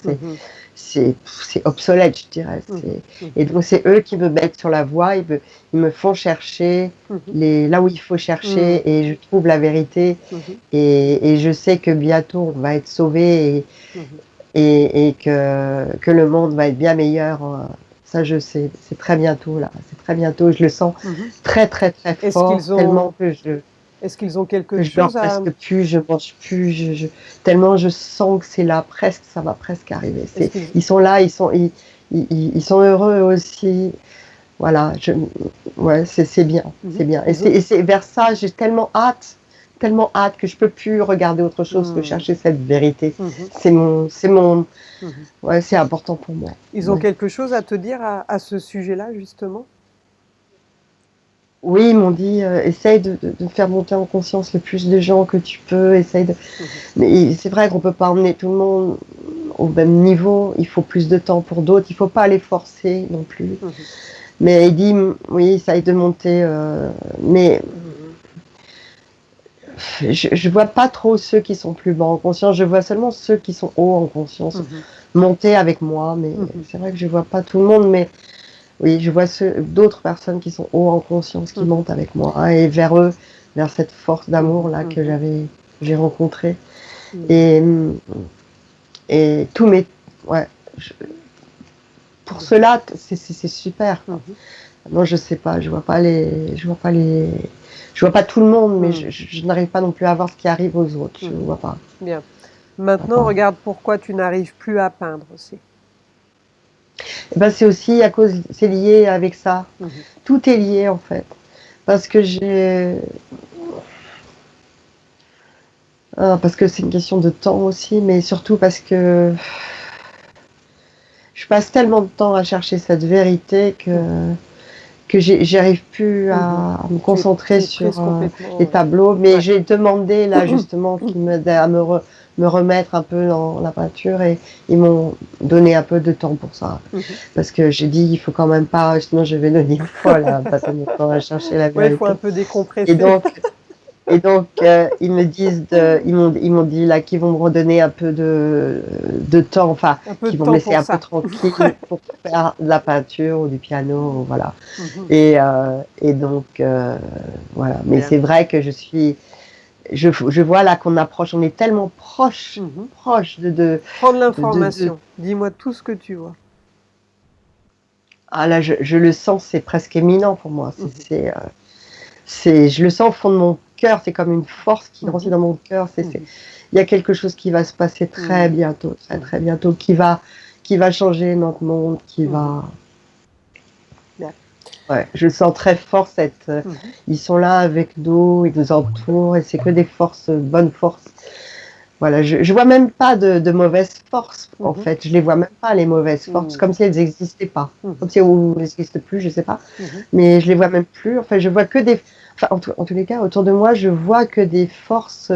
c'est obsolète, je dirais. Et donc, c'est eux qui me mettent sur la voie, ils me font chercher là où il faut chercher, et je trouve la vérité, et je sais que bientôt, on va être sauvés, et que le monde va être bien meilleur. Ça, je sais, c'est très bientôt, là. C'est très bientôt, je le sens très, très, très fort, tellement Est-ce qu'ils ont quelque que je dors chose à... presque plus, je mange plus, tellement je sens que c'est là, presque, ça va presque arriver. Ils sont là, ils sont heureux aussi. Voilà, ouais, c'est bien, c'est bien. Et c'est vers ça, j'ai tellement hâte que je peux plus regarder autre chose que chercher cette vérité. Ouais, c'est important pour moi. Ils ont quelque chose à te dire à ce sujet-là, justement? Oui, ils m'ont dit, essaye de faire monter en conscience le plus de gens que tu peux, Mais c'est vrai qu'on peut pas emmener tout le monde au même niveau, il faut plus de temps pour d'autres, il faut pas les forcer non plus. Mais il dit, oui, essaye de monter, mais je vois pas trop ceux qui sont plus bas en conscience, je vois seulement ceux qui sont hauts en conscience monter avec moi, mais c'est vrai que je vois pas tout le monde, mais oui, je vois d'autres personnes qui sont hauts en conscience qui montent avec moi, et vers eux, vers cette force d'amour là que j'ai rencontrée. Et tous mes, ouais, pour cela, c'est super. Non, je sais pas, je vois pas tout le monde, mais je n'arrive pas non plus à voir ce qui arrive aux autres. Je ne vois pas. Bien. Maintenant, regarde pourquoi tu n'arrives plus à peindre aussi. Et ben, c'est aussi c'est lié avec ça. Tout est lié en fait, parce que parce que c'est une question de temps aussi, mais surtout parce que je passe tellement de temps à chercher cette vérité que que j'arrive plus à me concentrer sur les tableaux, mais j'ai demandé là justement qu'ils m'aident à me remettre un peu dans la peinture et ils m'ont donné un peu de temps pour ça. Parce que j'ai dit, il faut quand même pas, sinon je vais devenir folle à passer mon temps à chercher la vérité. Il faut un peu décompresser. Et donc ils me disent, ils m'ont dit là qu'ils vont me redonner un peu de temps, enfin, qu'ils vont me laisser un peu tranquille pour faire de la peinture ou du piano, voilà. Et donc voilà. Mais c'est vrai que je vois là qu'on approche, on est tellement proche de prendre l'information. Dis-moi tout ce que tu vois. Ah là, je le sens, c'est presque éminent pour moi. Je le sens au fond de mon cœur, c'est comme une force qui grandit dans mon cœur. Il y a quelque chose qui va se passer très bientôt, très bientôt, qui va changer notre monde, qui va. Ouais, je sens très fort ils sont là avec nous, ils nous entourent et c'est que des forces, bonnes forces. Voilà, je vois même pas de mauvaises forces en fait. Je les vois même pas les mauvaises forces, comme si elles n'existaient pas, comme si elles n'existent plus, je sais pas. Mais je les vois même plus. Enfin, je vois que en tous les cas, autour de moi, je vois que des forces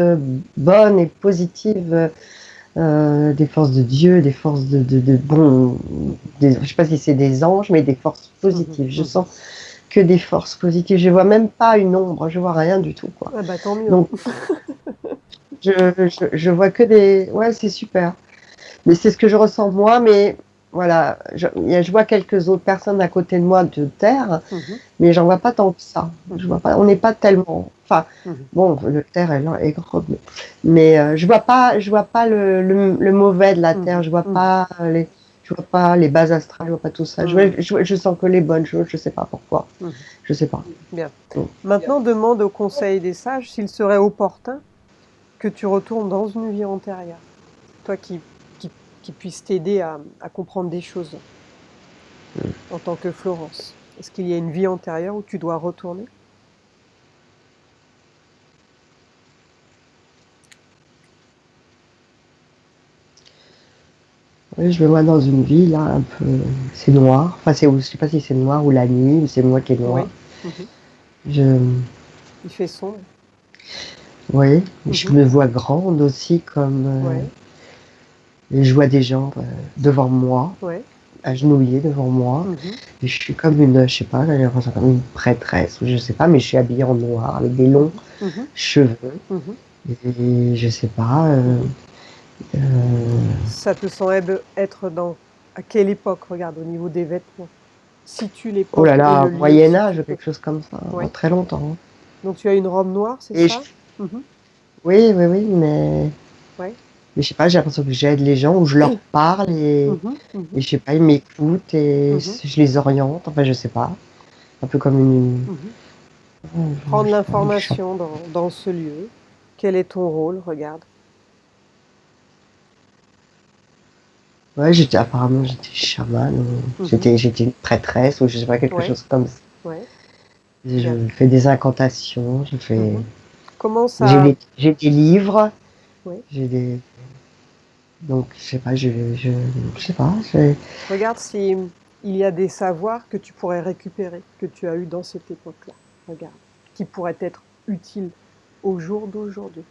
bonnes et positives, des forces de Dieu, des forces de bons. Je sais pas si c'est des anges, mais des forces positives. Je sens que des forces positives. Je vois même pas une ombre, je vois rien du tout, quoi. Ah bah tant mieux. Donc, je vois que des. Ouais, c'est super. Mais c'est ce que je ressens moi, mais voilà, je vois quelques autres personnes à côté de moi de terre, mais j'en vois pas tant que ça. Je vois pas, on n'est pas tellement. Enfin, bon, le terre est grande, mais je vois pas le mauvais de la terre. Je vois pas les bases astrales, je vois pas tout ça. Je sens que les bonnes choses. Je sais pas pourquoi. Je sais pas. Bien. Maintenant, demande au Conseil des sages s'il serait opportun que tu retournes dans une vie antérieure. Toi qui puisse t'aider à comprendre des choses en tant que Florence. Est-ce qu'il y a une vie antérieure où tu dois retourner? Oui, je me vois dans une vie là un peu. C'est noir. Enfin, je sais pas si c'est noir ou la nuit ou c'est moi qui est noir. Il fait sombre. Oui, je me vois grande aussi comme. Et je vois des gens devant moi, agenouillés devant moi. Et je suis comme une, je sais pas, comme une prêtresse, ou je sais pas, mais je suis habillée en noir avec des longs cheveux. Et je sais pas. Ça te semble être à quelle époque? Regarde, au niveau des vêtements. Situe l'époque. Oh là là, Moyen-Âge, quelque chose comme ça, très longtemps. Donc tu as une robe noire, c'est ça? Oui, mais. Mais je sais pas, j'ai l'impression que j'aide les gens, ou je leur parle et je sais pas, ils m'écoutent et je les oriente, enfin je sais pas. Un peu comme une. Prendre l'information dans ce lieu. Quel est ton rôle? Regarde. Ouais, apparemment j'étais chamane, ou j'étais une prêtresse, ou je sais pas, quelque chose comme ça. Je fais des incantations, je fais. Comment ça? J'ai des livres. J'ai des. Donc je sais pas, je sais pas. Regarde s'il y a des savoirs que tu pourrais récupérer, que tu as eu dans cette époque-là. Regarde, qui pourraient être utiles au jour d'aujourd'hui.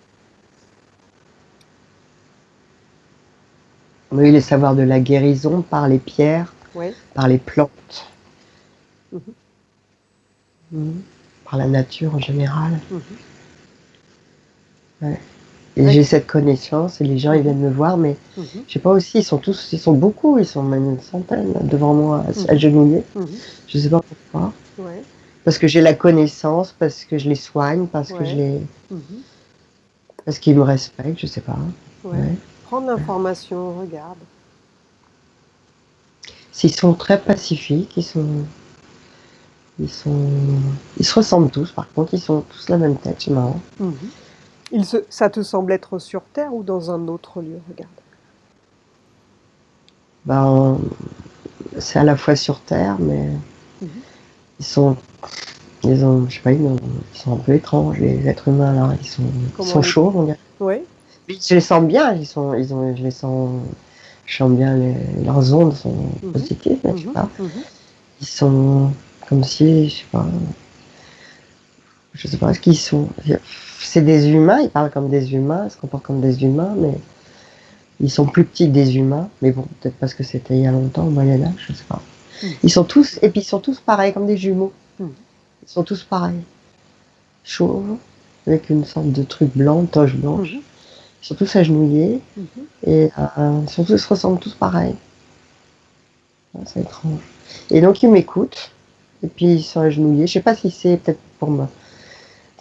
Oui, les savoirs de la guérison par les pierres, par les plantes, par la nature en général. Ouais. Et j'ai cette connaissance et les gens ils viennent me voir, mais je sais pas aussi, ils sont beaucoup, ils sont même une centaine devant moi, agenouillés. Je sais pas pourquoi. Parce que j'ai la connaissance, parce que je les soigne, parce que parce qu'ils me respectent, je sais pas. Prendre l'information, regarde. S'ils sont très pacifiques, ils se ressemblent tous, par contre, ils sont tous la même tête, c'est marrant. Ça te semble être sur Terre ou dans un autre lieu? Regarde. Ben, c'est à la fois sur Terre, mais je sais pas, ils sont un peu étranges, les êtres humains, là. Ils sont chauds, on dirait. Oui. Je les sens bien, je les sens, leurs ondes sont positives, mais je sais pas. Ils sont, Comme si, je sais pas ce qu'ils sont. C'est des humains, ils parlent comme des humains, ils se comportent comme des humains, mais ils sont plus petits que des humains. Mais bon, peut-être parce que c'était il y a longtemps, au Moyen-Âge, je sais pas. Ils sont tous, et puis ils sont tous pareils, comme des jumeaux. Ils sont tous pareils. Chauves, avec une sorte de truc blanc, toche blanche. Ils sont tous agenouillés, et ils sont tous, se ressemblent tous pareils. C'est étrange. Et donc ils m'écoutent, et puis ils sont agenouillés. Je sais pas si c'est peut-être pour moi.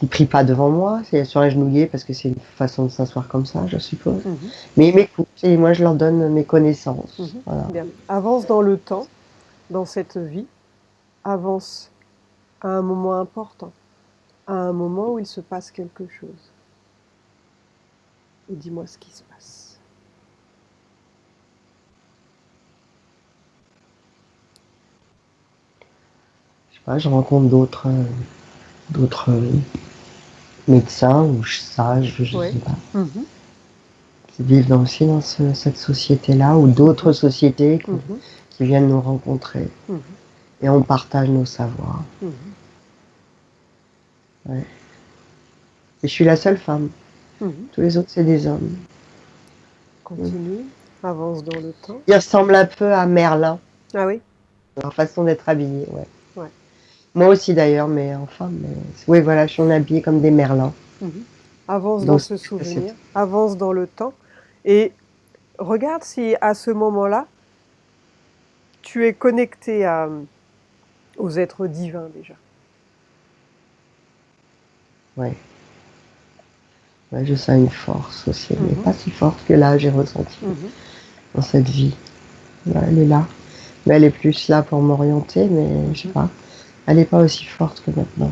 Ils prient pas devant moi, c'est sur agenouillés parce que c'est une façon de s'asseoir comme ça, je suppose. Mais ils m'écoutent et moi je leur donne mes connaissances. Voilà. Bien. Avance dans le temps, dans cette vie, avance à un moment important, à un moment où il se passe quelque chose. Et dis-moi ce qui se passe. Je sais pas, je rencontre d'autres médecins ou sages, je sais pas, qui vivent aussi dans cette société-là ou d'autres sociétés qui viennent nous rencontrer. Et on partage nos savoirs. Ouais. Et je suis la seule femme. Tous les autres, c'est des hommes. Continue, avance dans le temps. Ils ressemblent un peu à Merlin. Ah oui? Leur façon d'être habillés, ouais. Ouais. Moi aussi d'ailleurs, mais enfin, oui, voilà, je suis habillée comme des Merlins. Avance dans ce souvenir, avance dans le temps, et regarde si à ce moment-là, tu es connecté aux êtres divins déjà. Ouais. Ouais, je sens une force aussi, mais pas si forte que là j'ai ressenti dans cette vie. Ouais, elle est là. Mais elle est plus là pour m'orienter, mais je sais pas. Elle n'est pas aussi forte que maintenant.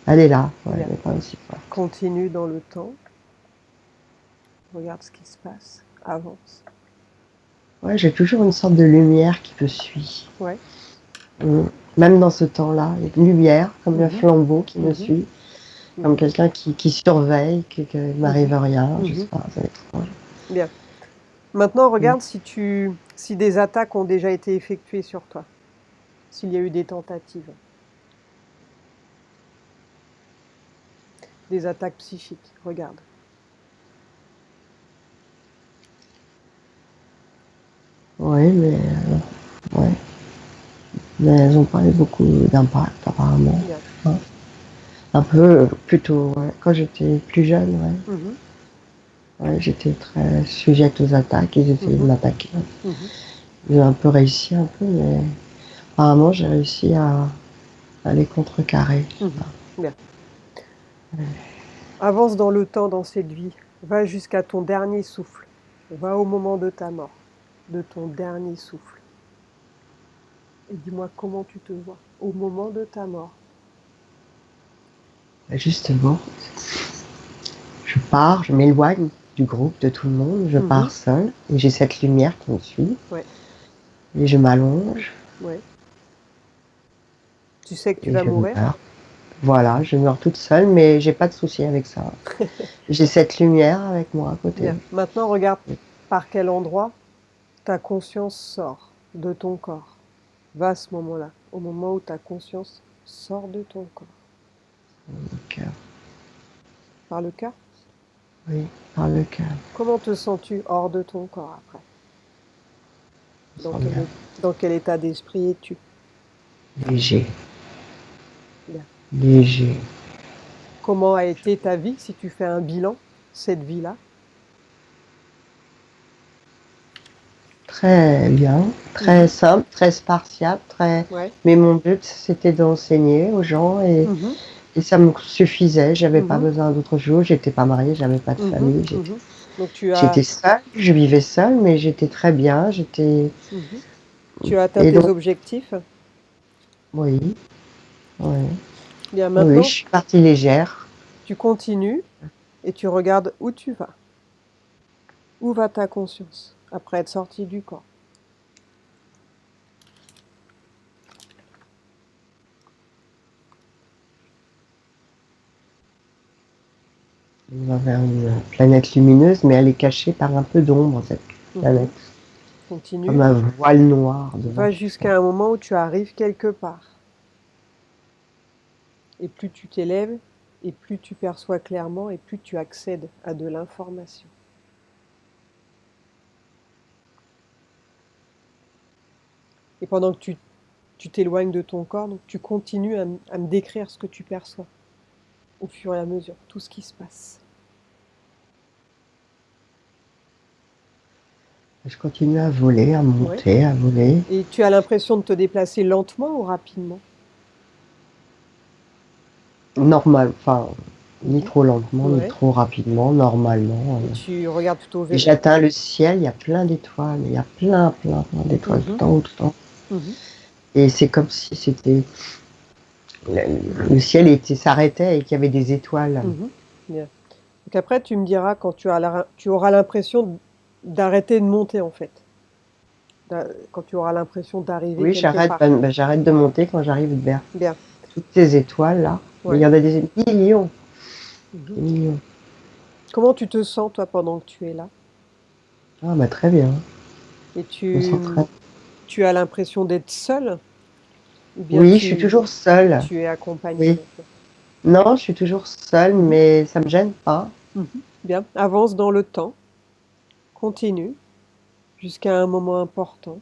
Elle est là, ouais, elle n'est pas aussi forte. Continue dans le temps. Regarde ce qui se passe. Avance. Ouais, j'ai toujours une sorte de lumière qui me suit. Ouais. Même dans ce temps-là, il y a une lumière, comme un flambeau qui me suit. Comme quelqu'un qui surveille, qu'il ne m'arrive rien, je sais pas, c'est étrange. Bien. Maintenant, regarde si des attaques ont déjà été effectuées sur toi. S'il y a eu des tentatives. Des attaques psychiques. Regarde. Oui, mais ouais. Mais elles n'ont pas eu beaucoup d'impact apparemment. Ouais. Un peu plutôt, ouais. Quand j'étais plus jeune, ouais. Ouais, j'étais très sujette aux attaques, ils essayaient de m'attaquer. J'ai un peu réussi un peu, mais apparemment j'ai réussi à les contrecarrer. Bien. Avance dans le temps dans cette vie. Va jusqu'à ton dernier souffle. Va au moment de ta mort, de ton dernier souffle. Et dis-moi comment tu te vois au moment de ta mort. Justement, je pars, je m'éloigne du groupe, de tout le monde, je pars seule, et j'ai cette lumière qui me suit, et je m'allonge. Tu sais que tu vas mourir? Voilà, je meurs toute seule, mais j'ai pas de souci avec ça. J'ai cette lumière avec moi à côté. Bien. Maintenant, regarde par quel endroit ta conscience sort de ton corps. Va à ce moment-là, au moment où ta conscience sort de ton corps. Le cœur. Par le cœur? Oui, par le cœur. Comment te sens-tu hors de ton corps après? Dans quel état d'esprit es-tu? Léger. Bien. Léger. Comment a été ta vie, si tu fais un bilan, cette vie-là? Très bien, très simple, très spartiate, mais mon but c'était d'enseigner aux gens et ça me suffisait, j'avais pas besoin d'autre chose, j'étais pas mariée, j'avais pas de famille, Donc j'étais seule, je vivais seule, mais j'étais très bien, j'étais... Tu as atteint tes objectifs? Oui, oui. Bien, maintenant, oui, je suis partie légère. Tu continues et tu regardes où tu vas. Où va ta conscience après être sortie du corps? On va vers une planète lumineuse, mais elle est cachée par un peu d'ombre, cette planète. Continue. Comme un voile noir devant. Va jusqu'à un moment où tu arrives quelque part. Et plus tu t'élèves, et plus tu perçois clairement, et plus tu accèdes à de l'information. Et pendant que tu t'éloignes de ton corps, donc tu continues à me décrire ce que tu perçois au fur et à mesure, tout ce qui se passe. Je continue à voler, à Ouais. monter, à voler. Et tu as l'impression de te déplacer lentement ou rapidement? Normal, enfin, ni Mhm. trop lentement, ni Ouais. trop rapidement, normalement. Et tu regardes plutôt Et j'atteins le ciel, il y a plein d'étoiles, il y a plein, plein, plein d'étoiles Mhm. tout en haut, tout en haut. Mhm. Et c'est comme si c'était le ciel s'arrêtait et qu'il y avait des étoiles. Mhm. Bien. Donc après, tu me diras quand tu auras l'impression d'arrêter de monter en fait. Quand tu auras l'impression d'arriver Oui, quelque j'arrête, part. j'arrête de monter quand j'arrive vers Bien. toutes ces étoiles là. Mais il y Ouais. en a des millions, Mhm. des millions. Comment tu te sens toi pendant que tu es là? Ah bah très bien, Et je me sens très. tu as l'impression d'être seul ou bien Oui, je suis toujours seule. tu es accompagné Oui. maintenant? Non, je suis toujours seule, Mhm. mais ça me gêne pas. Mhm. Bien. Avance dans le temps. Continue jusqu'à un moment important.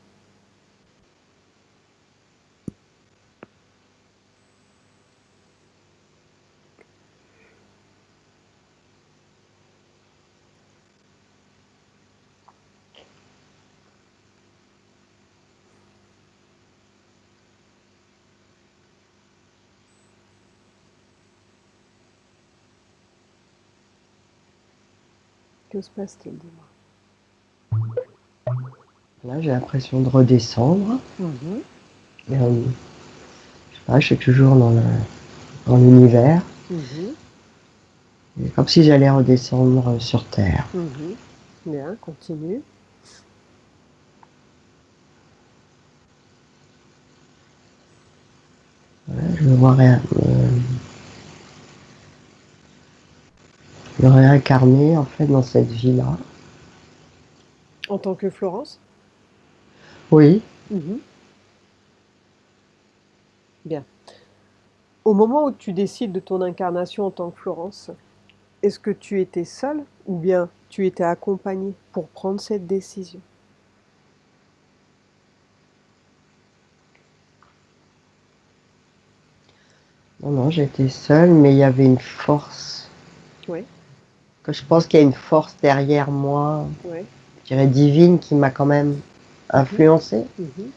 Que se passe-t-il, dis-moi? Là, j'ai l'impression de redescendre. Mhm. Et, je sais pas, je suis toujours dans l'univers. Mhm. Comme si j'allais redescendre sur Terre. Mhm. Bien, continue. Je me vois me réincarner en fait dans cette vie-là. En tant que Florence? Oui, Mhm. Bien. Au moment où tu décides de ton incarnation en tant que Florence, est-ce que tu étais seule ou bien tu étais accompagnée pour prendre cette décision? non, non, j'étais seule, mais il y avait une force. Oui, Que je pense qu'il y a une force derrière moi, oui. je dirais divine, qui m'a quand même Mhm. influencée. Mhm.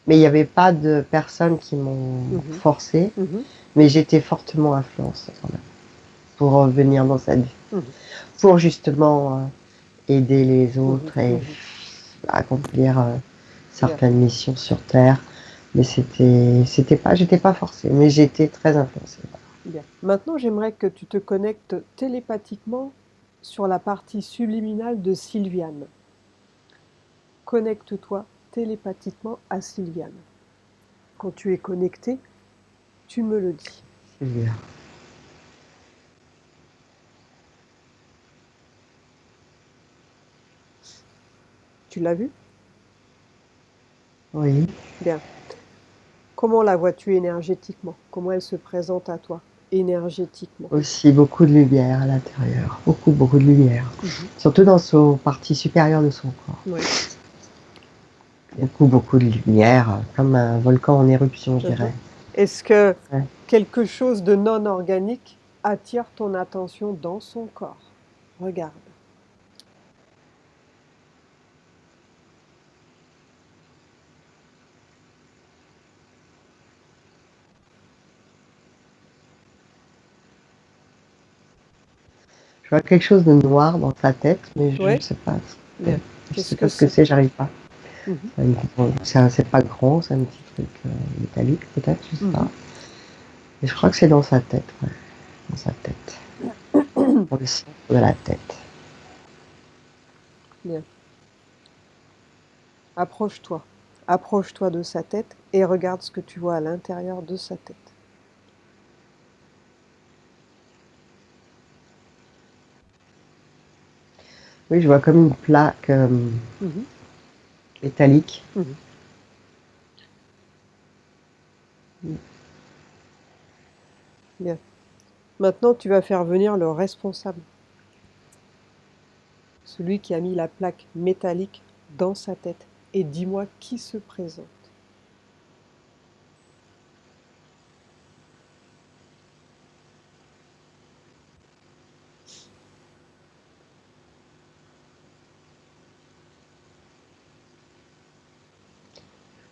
Mais il n'y avait pas de personnes qui m'ont Mhm. forcée. Mhm. Mais j'étais fortement influencée quand même pour revenir dans cette vie. Mhm. Pour justement aider les Mhm. autres et Mhm. accomplir Bien, certaines missions sur Terre. Mais c'était pas, j'étais pas forcée, mais j'étais très influencée. bien. Maintenant, j'aimerais que tu te connectes télépathiquement sur la partie subliminale de Sylviane. Connecte-toi télépathiquement à Sylviane. Quand tu es connecté, tu me le dis. C'est bien. Tu l'as vu? Oui, Bien. Comment la vois-tu énergétiquement? Comment elle se présente à toi énergétiquement? aussi beaucoup de lumière à l'intérieur, beaucoup, beaucoup de lumière. Mhm. Surtout dans son partie supérieure de son corps. Oui, bien. Beaucoup, beaucoup de lumière, comme un volcan en éruption, je Mhm. dirais. Est-ce que Ouais. quelque chose de non organique attire ton attention dans son corps? Regarde. Je vois quelque chose de noir dans sa tête, mais je ne Oui, sais pas. bien. Je Qu'est-ce sais que pas ce que c'est? c'est, j'arrive pas. Mhm. C'est pas grand, c'est un petit truc métallique peut-être, je sais pas. Mhm. Et je crois que c'est dans sa tête, ouais, dans sa tête, dans le centre de la tête. Bien. Approche-toi. Approche-toi de sa tête et regarde ce que tu vois à l'intérieur de sa tête. Oui, je vois comme une plaque Mhm. métallique. Bien. Maintenant, tu vas faire venir le responsable, celui qui a mis la plaque métallique dans sa tête. Et dis-moi qui se présente.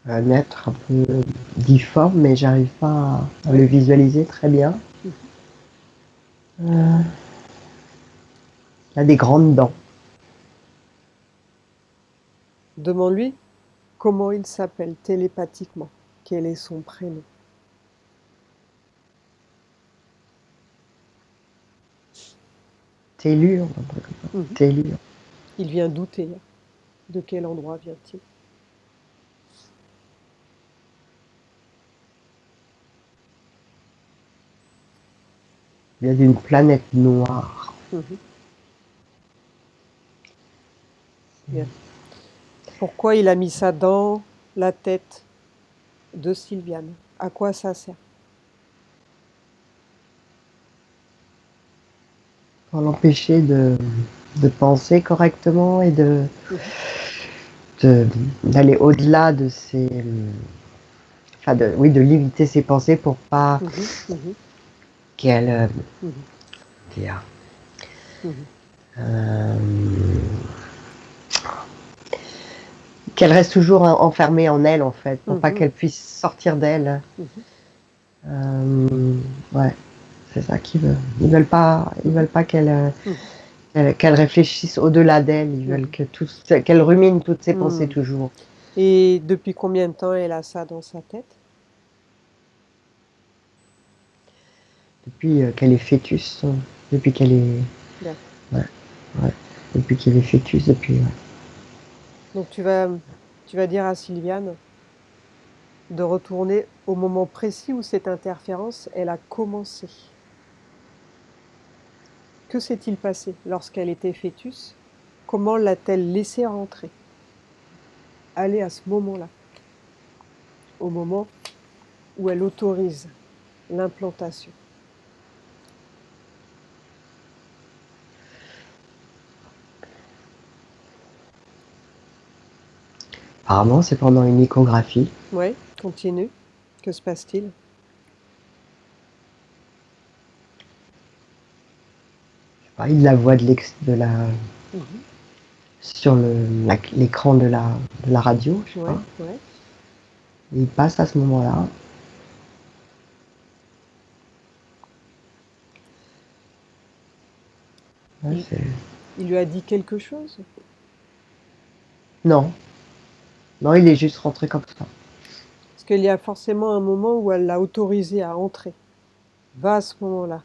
Un être un peu difforme, mais j'arrive pas à Oui. le visualiser très bien. Mhm. Euh, il a des grandes dents. Demande-lui comment il s'appelle télépathiquement. Quel est son prénom? Tellure, un truc comme ça. Mhm. Tellure. Il vient d'où, Théa? De quel endroit vient-il? Il y a d'une planète noire. Mhm. Bien. Pourquoi il a mis ça dans la tête de Sylviane? À quoi ça sert? Pour l'empêcher de penser correctement et Mhm. de- d'aller au-delà de ses, enfin oui, de limiter ses pensées pour pas Mhm. Mhm. qu'elle, Mhm. dire, Mhm. euh, qu'elle reste toujours enfermée en elle en fait, pour pas Mhm. qu'elle puisse sortir d'elle. Mhm. Ouais, c'est ça qu'ils veulent. Ils Mhm. veulent pas Mhm. qu'elle réfléchisse au-delà d'elle. Ils veulent Mhm. que qu'elle rumine toutes ses pensées Mhm. toujours. Et depuis combien de temps elle a ça dans sa tête? Depuis qu'elle est fœtus, depuis qu'elle est, Bien. ouais, ouais, depuis qu'elle est fœtus, depuis. Ouais. Donc tu vas dire à Sylviane de retourner au moment précis où cette interférence, elle a commencé. Que s'est-il passé lorsqu'elle était fœtus? Comment l'a-t-elle laissé rentrer? Aller à ce moment-là, au moment où elle autorise l'implantation. Apparemment, c'est pendant une échographie. Oui, continue. Que se passe-t-il? Il la voit de la Mhm. sur l'écran de la radio, je sais pas. Ouais, ouais. Et il passe à ce moment-là. Ouais, Il, il lui a dit quelque chose? non, non, il est juste rentré comme ça. Parce qu'il y a forcément un moment où elle l'a autorisé à entrer. Va à ce moment-là.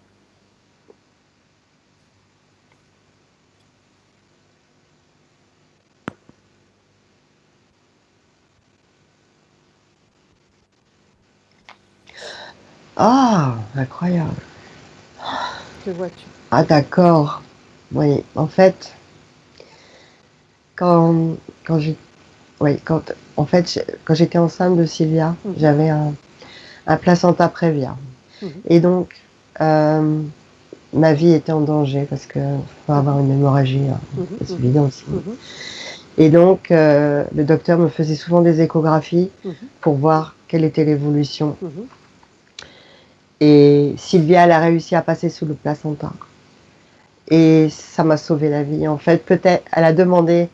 Ah, incroyable. Que vois-tu? Ah, d'accord. Oui, en fait, quand, quand j'ai, oui, en fait, quand j'étais enceinte de Sylvia, Mhm, j'avais un placenta prévia. mhm, Et donc, euh, ma vie était en danger parce que faut avoir mhm, une hémorragie, hein, mhm, c'est mhm, évident aussi. mhm, Et donc, le docteur me faisait souvent des échographies mhm, pour voir quelle était l'évolution. mhm. Et Sylvia, elle a réussi à passer sous le placenta. Et ça m'a sauvé la vie. En fait, peut-être, elle a demandé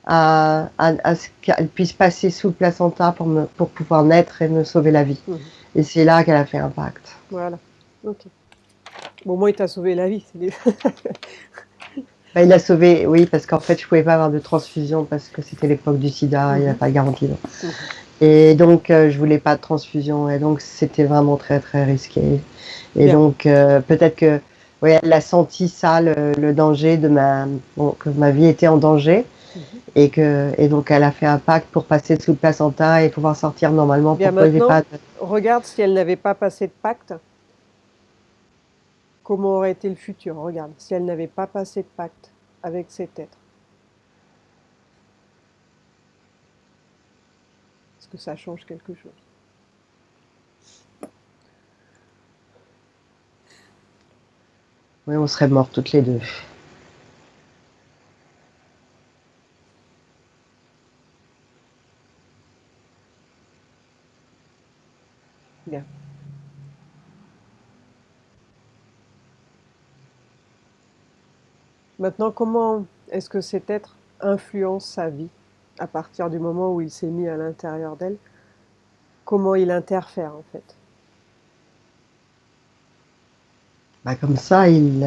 à ce qu'elle puisse passer sous le placenta pour pouvoir naître et me sauver la vie. Mhm. Et c'est là qu'elle a fait un pacte. Voilà. Ok. Bon, au moins, il t'a sauvé la vie. Ben, il a sauvé, oui, parce qu'en fait, je pouvais pas avoir de transfusion parce que c'était l'époque du sida, il n'y a Mhm, pas de garantie. mhm. Et donc, je voulais pas de transfusion. Et donc, c'était vraiment très, très risqué. Et Bien. donc, peut-être que, oui, elle a senti ça, le danger bon, que ma vie était en danger. Mhm. Et donc, elle a fait un pacte pour passer sous le placenta et pouvoir sortir normalement Bien, pour qu'il n'y ait pas maintenant, de... regarde si elle n'avait pas passé de pacte, comment aurait été le futur. Regarde, si elle n'avait pas passé de pacte avec cet être. Est-ce que ça change quelque chose? Oui, on serait morts toutes les deux. Bien. Maintenant, comment est-ce que cet être influence sa vie à partir du moment où il s'est mis à l'intérieur d'elle? Comment il interfère en fait? Bah, comme ça, il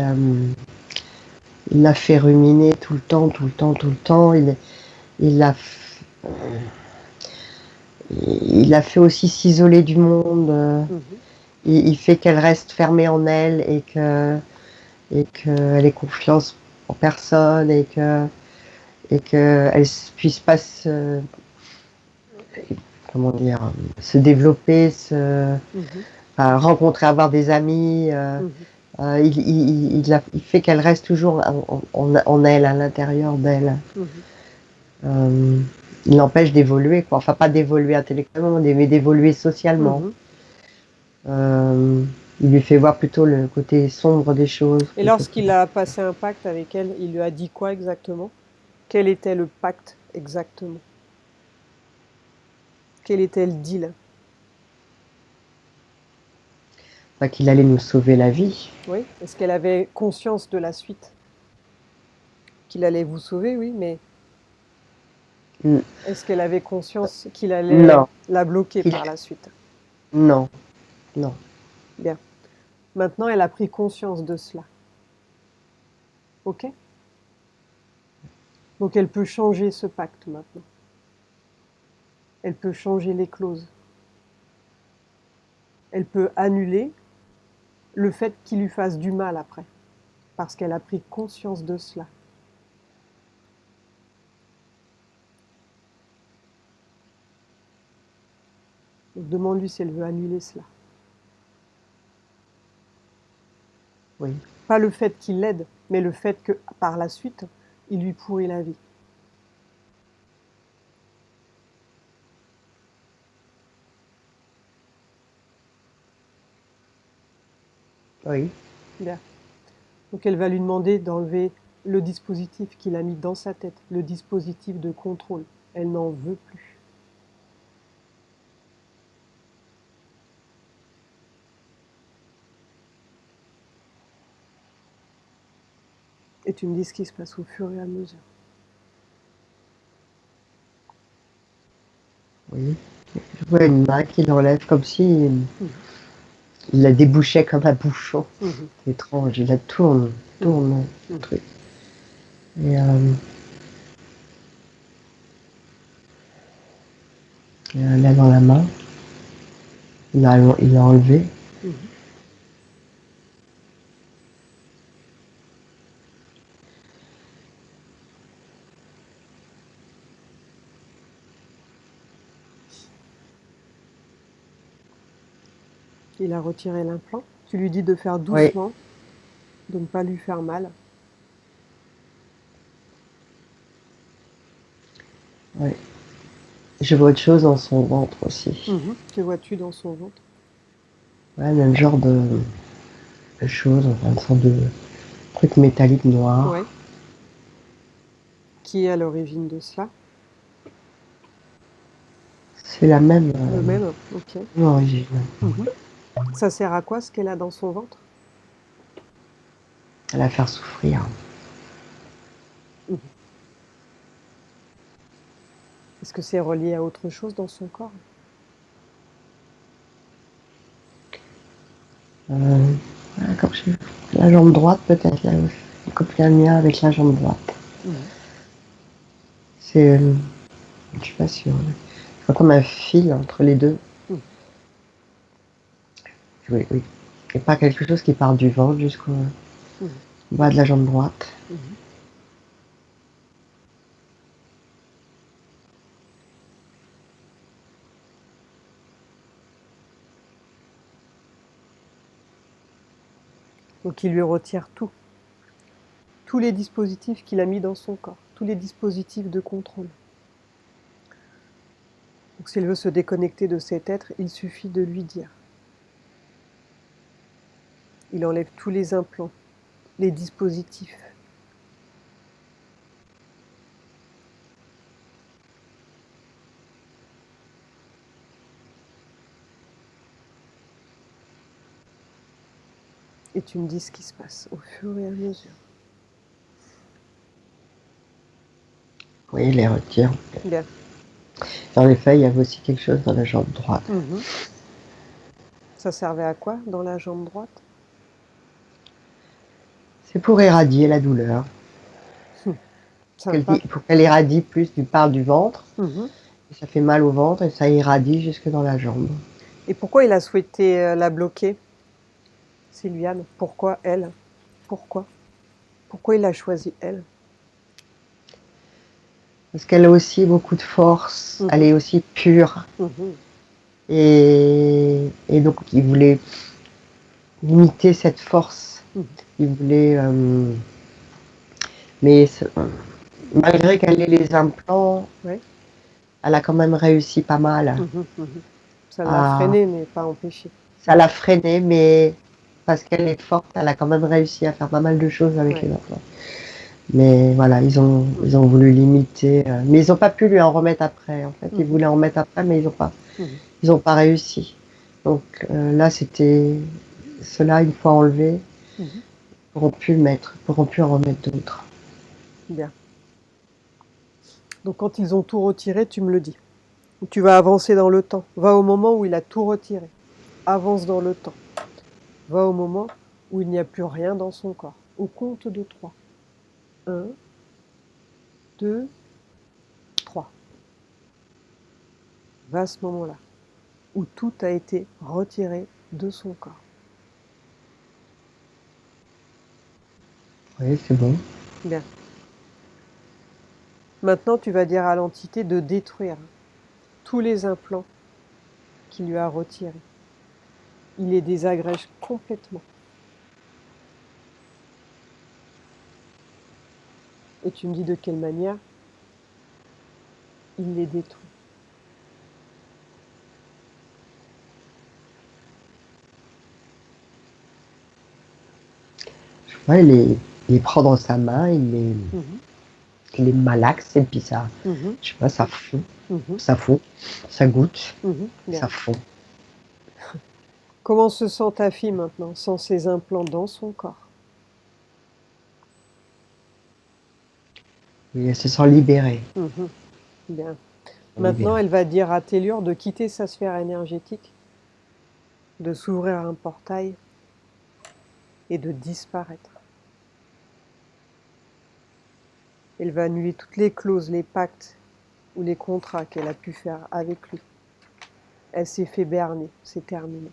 l'a fait ruminer tout le temps, tout le temps, tout le temps. Il l'a il a fait aussi s'isoler du monde. Mhm. Il fait qu'elle reste fermée en elle et qu'elle ait confiance en personne et qu'elle puisse pas comment dire, se développer, Mhm. rencontrer, avoir des amis. Mhm. Il fait qu'elle reste toujours en elle, à l'intérieur d'elle. Mhm. Euh, il l'empêche d'évoluer, quoi. Enfin, pas d'évoluer intellectuellement, mais d'évoluer socialement. Mhm. Euh, il lui fait voir plutôt le côté sombre des choses Et plutôt que... lorsqu'il a passé un pacte avec elle, il lui a dit quoi exactement? Quel était le pacte exactement? Quel était le deal? Enfin, qu'il allait nous sauver la vie. Oui. Est-ce qu'elle avait conscience de la suite? Qu'il allait vous sauver, oui, mais Mm. est-ce qu'elle avait conscience qu'il allait Non, la bloquer qu'il... par la suite? non, non. Bien. Maintenant, elle a pris conscience de cela. OK? Donc, elle peut changer ce pacte maintenant. Elle peut changer les clauses. Elle peut annuler le fait qu'il lui fasse du mal après, parce qu'elle a pris conscience de cela. Donc, demande-lui si elle veut annuler cela. Oui, Pas le fait qu'il l'aide, mais le fait que, par la suite, il lui pourrit la vie. oui. Bien. Donc, elle va lui demander d'enlever le dispositif qu'il a mis dans sa tête, le dispositif de contrôle. Elle n'en veut plus. Et tu me dis ce qui se passe au fur et à mesure. Oui. Je vois une main qui l'enlève comme si Mhm. il la débouchait comme un bouchon. Mhm. C'est étrange, il la tourne, Mhm. tourne, le Mhm. truc. Et là dans la main, il l'a enlevé. Mhm. Il a retiré l'implant. Tu lui dis de faire Oui, doucement, de ne pas lui faire mal. oui. Je vois autre chose dans son ventre aussi. Mhm. Que vois-tu dans son ventre? Ouais, même genre de choses, enfin, une sorte de truc métallique noir. Ouais. Qui est à l'origine de cela? C'est la même Le même? Ok. origine. Mhm. Ça sert à quoi ce qu'elle a dans son ventre? À la faire souffrir. Mhm. Est-ce que c'est relié à autre chose dans son corps? Euh, comme la jambe droite peut-être, comme le mien avec la jambe droite. Mhm. C'est, je suis pas sûre. Je vois comme un fil entre les deux. Mhm. Oui, oui. Et pas quelque chose qui part du ventre jusqu'au Mhm. bas de la jambe droite. Mhm. Donc il lui retire tout, tous les dispositifs qu'il a mis dans son corps, tous les dispositifs de contrôle. Donc s'il veut se déconnecter de cet être, il suffit de lui dire. Il enlève tous les implants, les dispositifs. Et tu me dis ce qui se passe au fur et à mesure. Oui, il les retire. Bien. Dans les faits, il y avait aussi quelque chose dans la jambe droite. Ça servait à quoi dans la jambe droite? C'est pour éradier la douleur. Sympa. Pour qu'elle irradie plus du part du ventre. Mhm. Et ça fait mal au ventre et ça irradie jusque dans la jambe. Et pourquoi il a souhaité la bloquer, Sylviane? Pourquoi elle? Pourquoi il a choisi elle? Parce qu'elle a aussi beaucoup de force, elle est aussi pure. Et donc, il voulait limiter cette force. Il voulait... mais malgré qu'elle ait les implants, Ouais. elle a quand même réussi pas mal. Ça l'a freiné, mais pas empêché. Ça l'a freinée, mais parce qu'elle est forte, elle a quand même réussi à faire pas mal de choses avec les implants. Mais voilà, ils ont voulu limiter. Mais ils n'ont pas pu lui en remettre après. En fait, ils voulaient en remettre après, mais ils n'ont pas réussi. Donc là, c'était cela, une fois enlevé, ils pourront plus le mettre, ils pourront plus en remettre d'autres. Bien. Donc quand ils ont tout retiré, tu me le dis. Tu vas avancer dans le temps. Va au moment où il a tout retiré. Avance dans le temps. Va au moment où il n'y a plus rien dans son corps. Au compte de 3. 1, 2, 3. Va à ce moment-là, où tout a été retiré de son corps. Oui, c'est bon. Bien. Maintenant, tu vas dire à l'entité de détruire tous les implants qu'il lui a retirés. Il les désagrège complètement. Et tu me dis de quelle manière il les détruit. Ouais, il les prend dans sa main, il les malaxe et puis ça, je sais pas, ça fond, ça goûte, ça fond. Comment se sent ta fille maintenant, sans ses implants dans son corps? Oui, elle se sent libérée. Bien. Maintenant, elle va dire à Tellure de quitter sa sphère énergétique, de s'ouvrir un portail et de disparaître. Elle va annuler toutes les clauses, les pactes ou les contrats qu'elle a pu faire avec lui. Elle s'est fait berner, c'est terminé.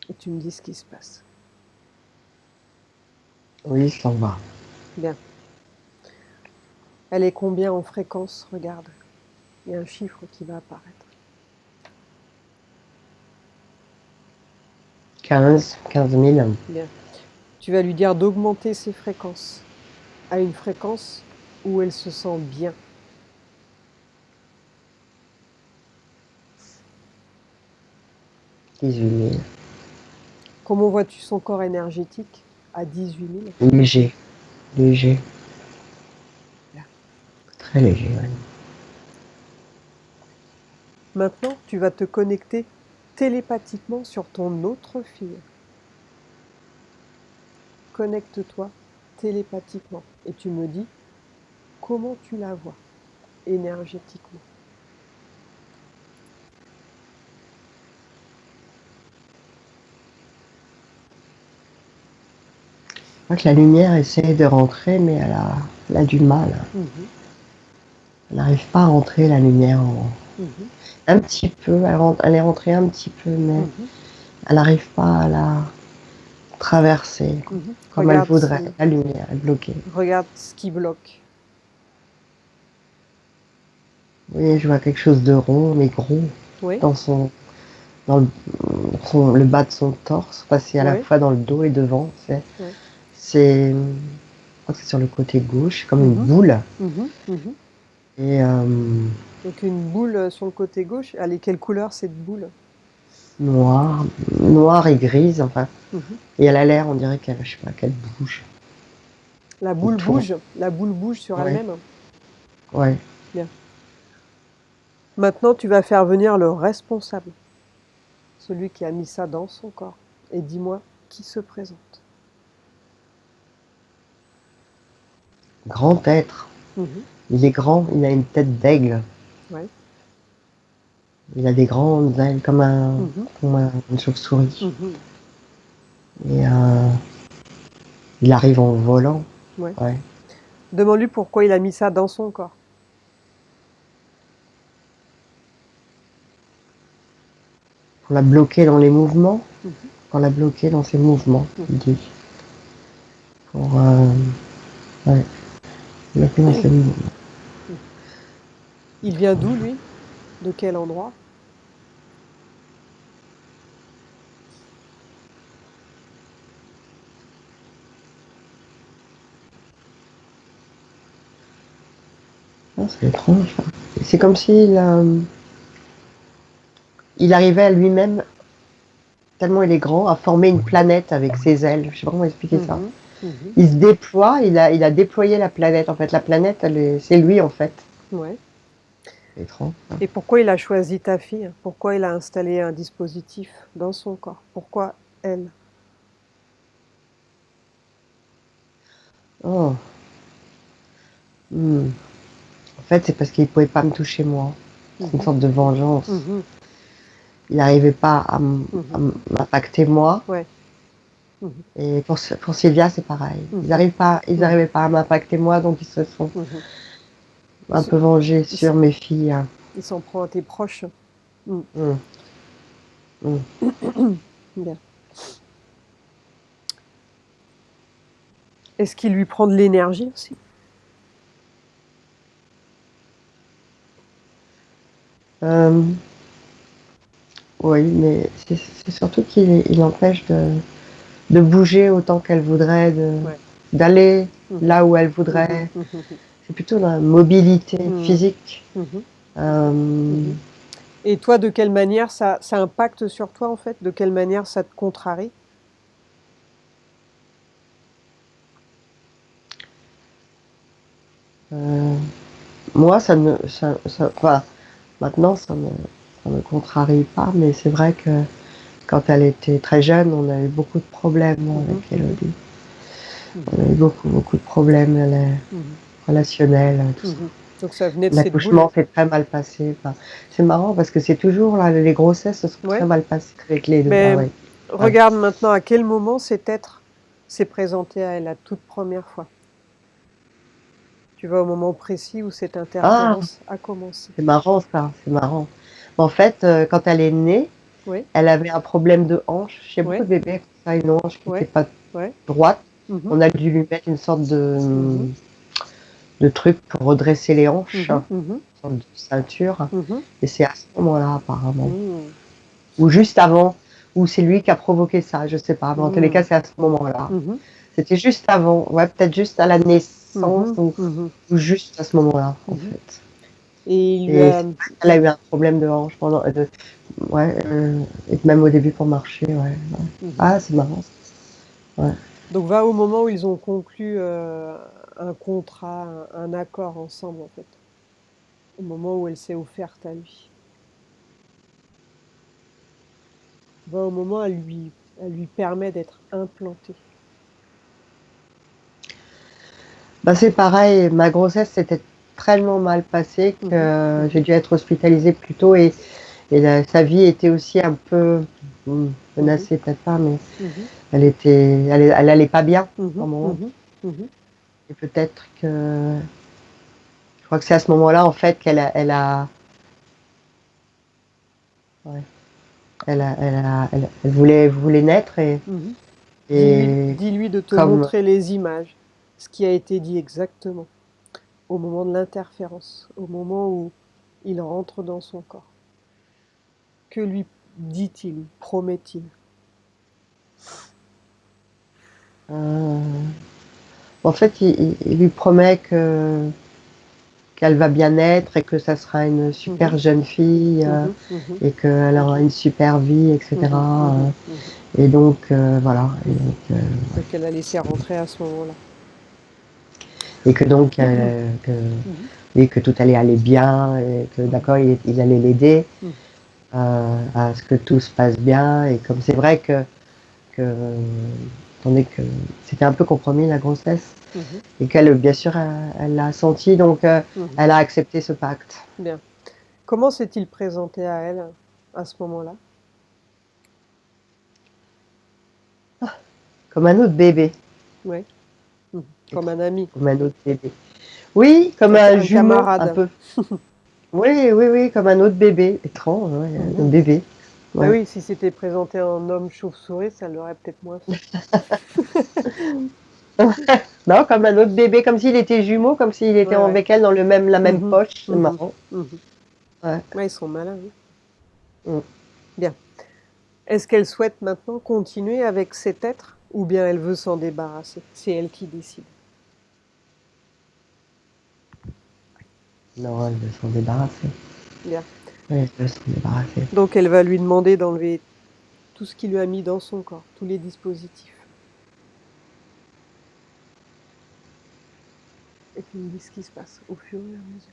Et tu me dis ce qui se passe. Oui, il s'en va. Bien. Elle est combien en fréquence? Regarde. Il y a un chiffre qui va apparaître. 15 000. Bien. Tu vas lui dire d'augmenter ses fréquences à une fréquence où elle se sent bien. « 18 000. Comment vois-tu son corps énergétique à 18 000? Léger. Léger. Bien. Très léger, oui. Maintenant, tu vas te connecter télépathiquement sur ton autre fille. Connecte-toi télépathiquement et tu me dis comment tu la vois énergétiquement. Je crois que la lumière essaie de rentrer, mais elle a du mal. Elle n'arrive pas à rentrer, la lumière. Un petit peu, elle est rentrée un petit peu, mais elle n'arrive pas à la traverser comme elle voudrait. La lumière est bloquée. Regarde ce qui bloque. Oui, je vois quelque chose de rond, mais gros, dans le bas de son torse, passé à la fois dans le dos et devant. Je crois que c'est sur le côté gauche, comme une boule. Et Donc une boule sur le côté gauche. Elle est quelle couleur cette boule? noire, noire et grise, enfin. Mhm. Et elle a l'air, on dirait qu'elle, je sais pas, qu'elle bouge. La Elle boule tourne. bouge. La boule bouge sur Ouais, elle-même. ouais. Bien. Maintenant, tu vas faire venir le responsable, celui qui a mis ça dans son corps. Et dis-moi qui se présente. Grand être. Mhm. Il est grand, il a une tête d'aigle. Ouais. Il a des grandes ailes Mhm. une chauve-souris. Mhm. Et il arrive en volant. Ouais. Ouais. Demande-lui pourquoi il a mis ça dans son corps. Pour la bloquer dans les mouvements. Mhm. Pour la bloquer dans ses mouvements, il Mhm. dit. Pour ouais, bloquer dans ses mouvements. Il vient d'où, lui? De quel endroit? Ah, c'est étrange. Ça. C'est comme s'il il arrivait à lui-même, tellement il est grand, à former une planète avec ses ailes. Je sais pas comment expliquer ça. Mhm. Mhm. Il se déploie, il a déployé la planète. En fait, la planète, c'est lui, en fait. Ouais. C'est étrange. Ça. Et pourquoi il a choisi ta fille? Pourquoi il a installé un dispositif dans son corps? Pourquoi elle? Oh. Hmm. En fait, c'est parce qu'il pouvait pas me toucher, moi. C'est une Mhm. sorte de vengeance. Mhm. Il n'arrivait pas à Mhm. m'impacter, moi. Ouais. Mhm. Et pour Sylvia, c'est pareil. Mhm. Ils Mhm. n'arrivaient pas à m'impacter, moi, donc ils se sont Mhm. Il un se- peu vengés il sur s- mes filles. Hein. il s'en prend à tes proches. Mm. Hmm. Hmm. Bien. Est-ce qu'il lui prend de l'énergie aussi? Euh, oui, mais c'est surtout il empêche de bouger autant qu'elle voudrait, Ouais. d'aller Mhm. là où elle Mhm. voudrait. Mhm. C'est plutôt la mobilité Mhm. physique. Mhm. Euh, Mhm. Et toi, de quelle manière ça impacte sur toi, en fait? De quelle manière ça te contrarie? euh, moi, enfin, maintenant, ça me contrarie pas, mais c'est vrai que quand elle était très jeune, on a eu beaucoup de problèmes avec Mhm. Mhm. Elodie. Mhm. On a eu beaucoup de problèmes Mhm. relationnels, tout ça. Mhm. Donc ça venait de cette boule. L'accouchement s'est très mal passé. Enfin, c'est marrant parce que c'est toujours là, les grossesses se sont très Ouais. mal passées avec les deux. Ah Mais ouais, ouais. regarde maintenant à quel moment cet être s'est présenté à elle la toute première fois. Tu vas au moment précis où cette Ah, interférence a commencé. c'est marrant ça, c'est marrant. En fait, quand elle est née, Oui, elle avait un problème de hanche. Chez beaucoup oui, de bébés, ça, une hanche qui n'était oui, pas oui. droite. Mhm, On a dû lui mettre une sorte mhm, de truc pour redresser les hanches, mhm, mhm, une sorte de ceinture. mhm, Et c'est à ce moment-là, apparemment. mhm, Ou juste avant, ou c'est lui qui a provoqué ça, je sais pas. Mais en tous les cas, mhm, c'est à ce moment-là. mhm, C'était juste avant, ouais, peut-être juste à la naissance mhm, mhm, ou juste à ce moment-là, en mhm. fait. Et il lui Et a... c'est vrai qu'elle a eu un problème de hanche pendant, ouais, et même au début pour marcher, ouais. Ouais. Mhm. Ah, c'est marrant. Ouais. Donc va au moment où ils ont conclu un contrat, un accord ensemble en fait. Au moment où elle s'est offerte à lui. Va au moment où elle lui permet d'être implantée. Bah, c'est pareil, ma grossesse s'était tellement mal passée Mhm, que j'ai mhm, dû être hospitalisée plus tôt et sa vie était aussi un peu mhm, menacée, peut-être pas, mais mhm, elle allait pas bien à un mhm, moment. mhm, mhm, Et peut-être que, je crois que c'est à ce moment-là, en fait, ouais, elle voulait naître mhm. et Dis-lui de te comme, montrer les images, ce qui a été dit exactement au moment de l'interférence, au moment où il rentre dans son corps. Que lui dit-il, promet-il? en fait, il lui promet qu'elle va bien être et que ça sera une super jeune fille et qu'elle aura une super vie, etc. Et donc, voilà. Donc elle a laissé rentrer à ce moment-là. Et que donc, et que tout allait aller bien, et que d'accord, il allait l'aider à ce que tout se passe bien. Et comme c'est vrai attendez, que c'était un peu compromis la grossesse, et qu'elle, bien sûr, elle l'a senti, donc elle a accepté ce pacte. Bien. Comment s'est-il présenté à elle à ce moment-là? Comme un autre bébé. Ouais. Comme un ami, Comme un autre bébé. Oui, comme un un jumeau, un camarade. peu. Oui, oui, oui, comme un autre bébé. Étrange, ouais, un bébé. Ah Ouais. oui, si c'était présenté en homme chauve-souris, ça l'aurait peut-être moins fait. Non, comme un autre bébé, comme s'il était jumeau, comme s'il était Ouais, ouais. avec elle dans la même poche. C'est marrant. Ouais. Ouais, ils sont malins, hein. Mm. Bien. Est-ce qu'elle souhaite maintenant continuer avec cet être ou bien elle veut s'en débarrasser? C'est elle qui décide. Non, elle veut s'en débarrasser. Bien. Oui, elle veut s'en débarrasser. Donc elle va lui demander d'enlever tout ce qu'il lui a mis dans son corps, tous les dispositifs. Et tu me dis ce qui se passe au fur et à mesure.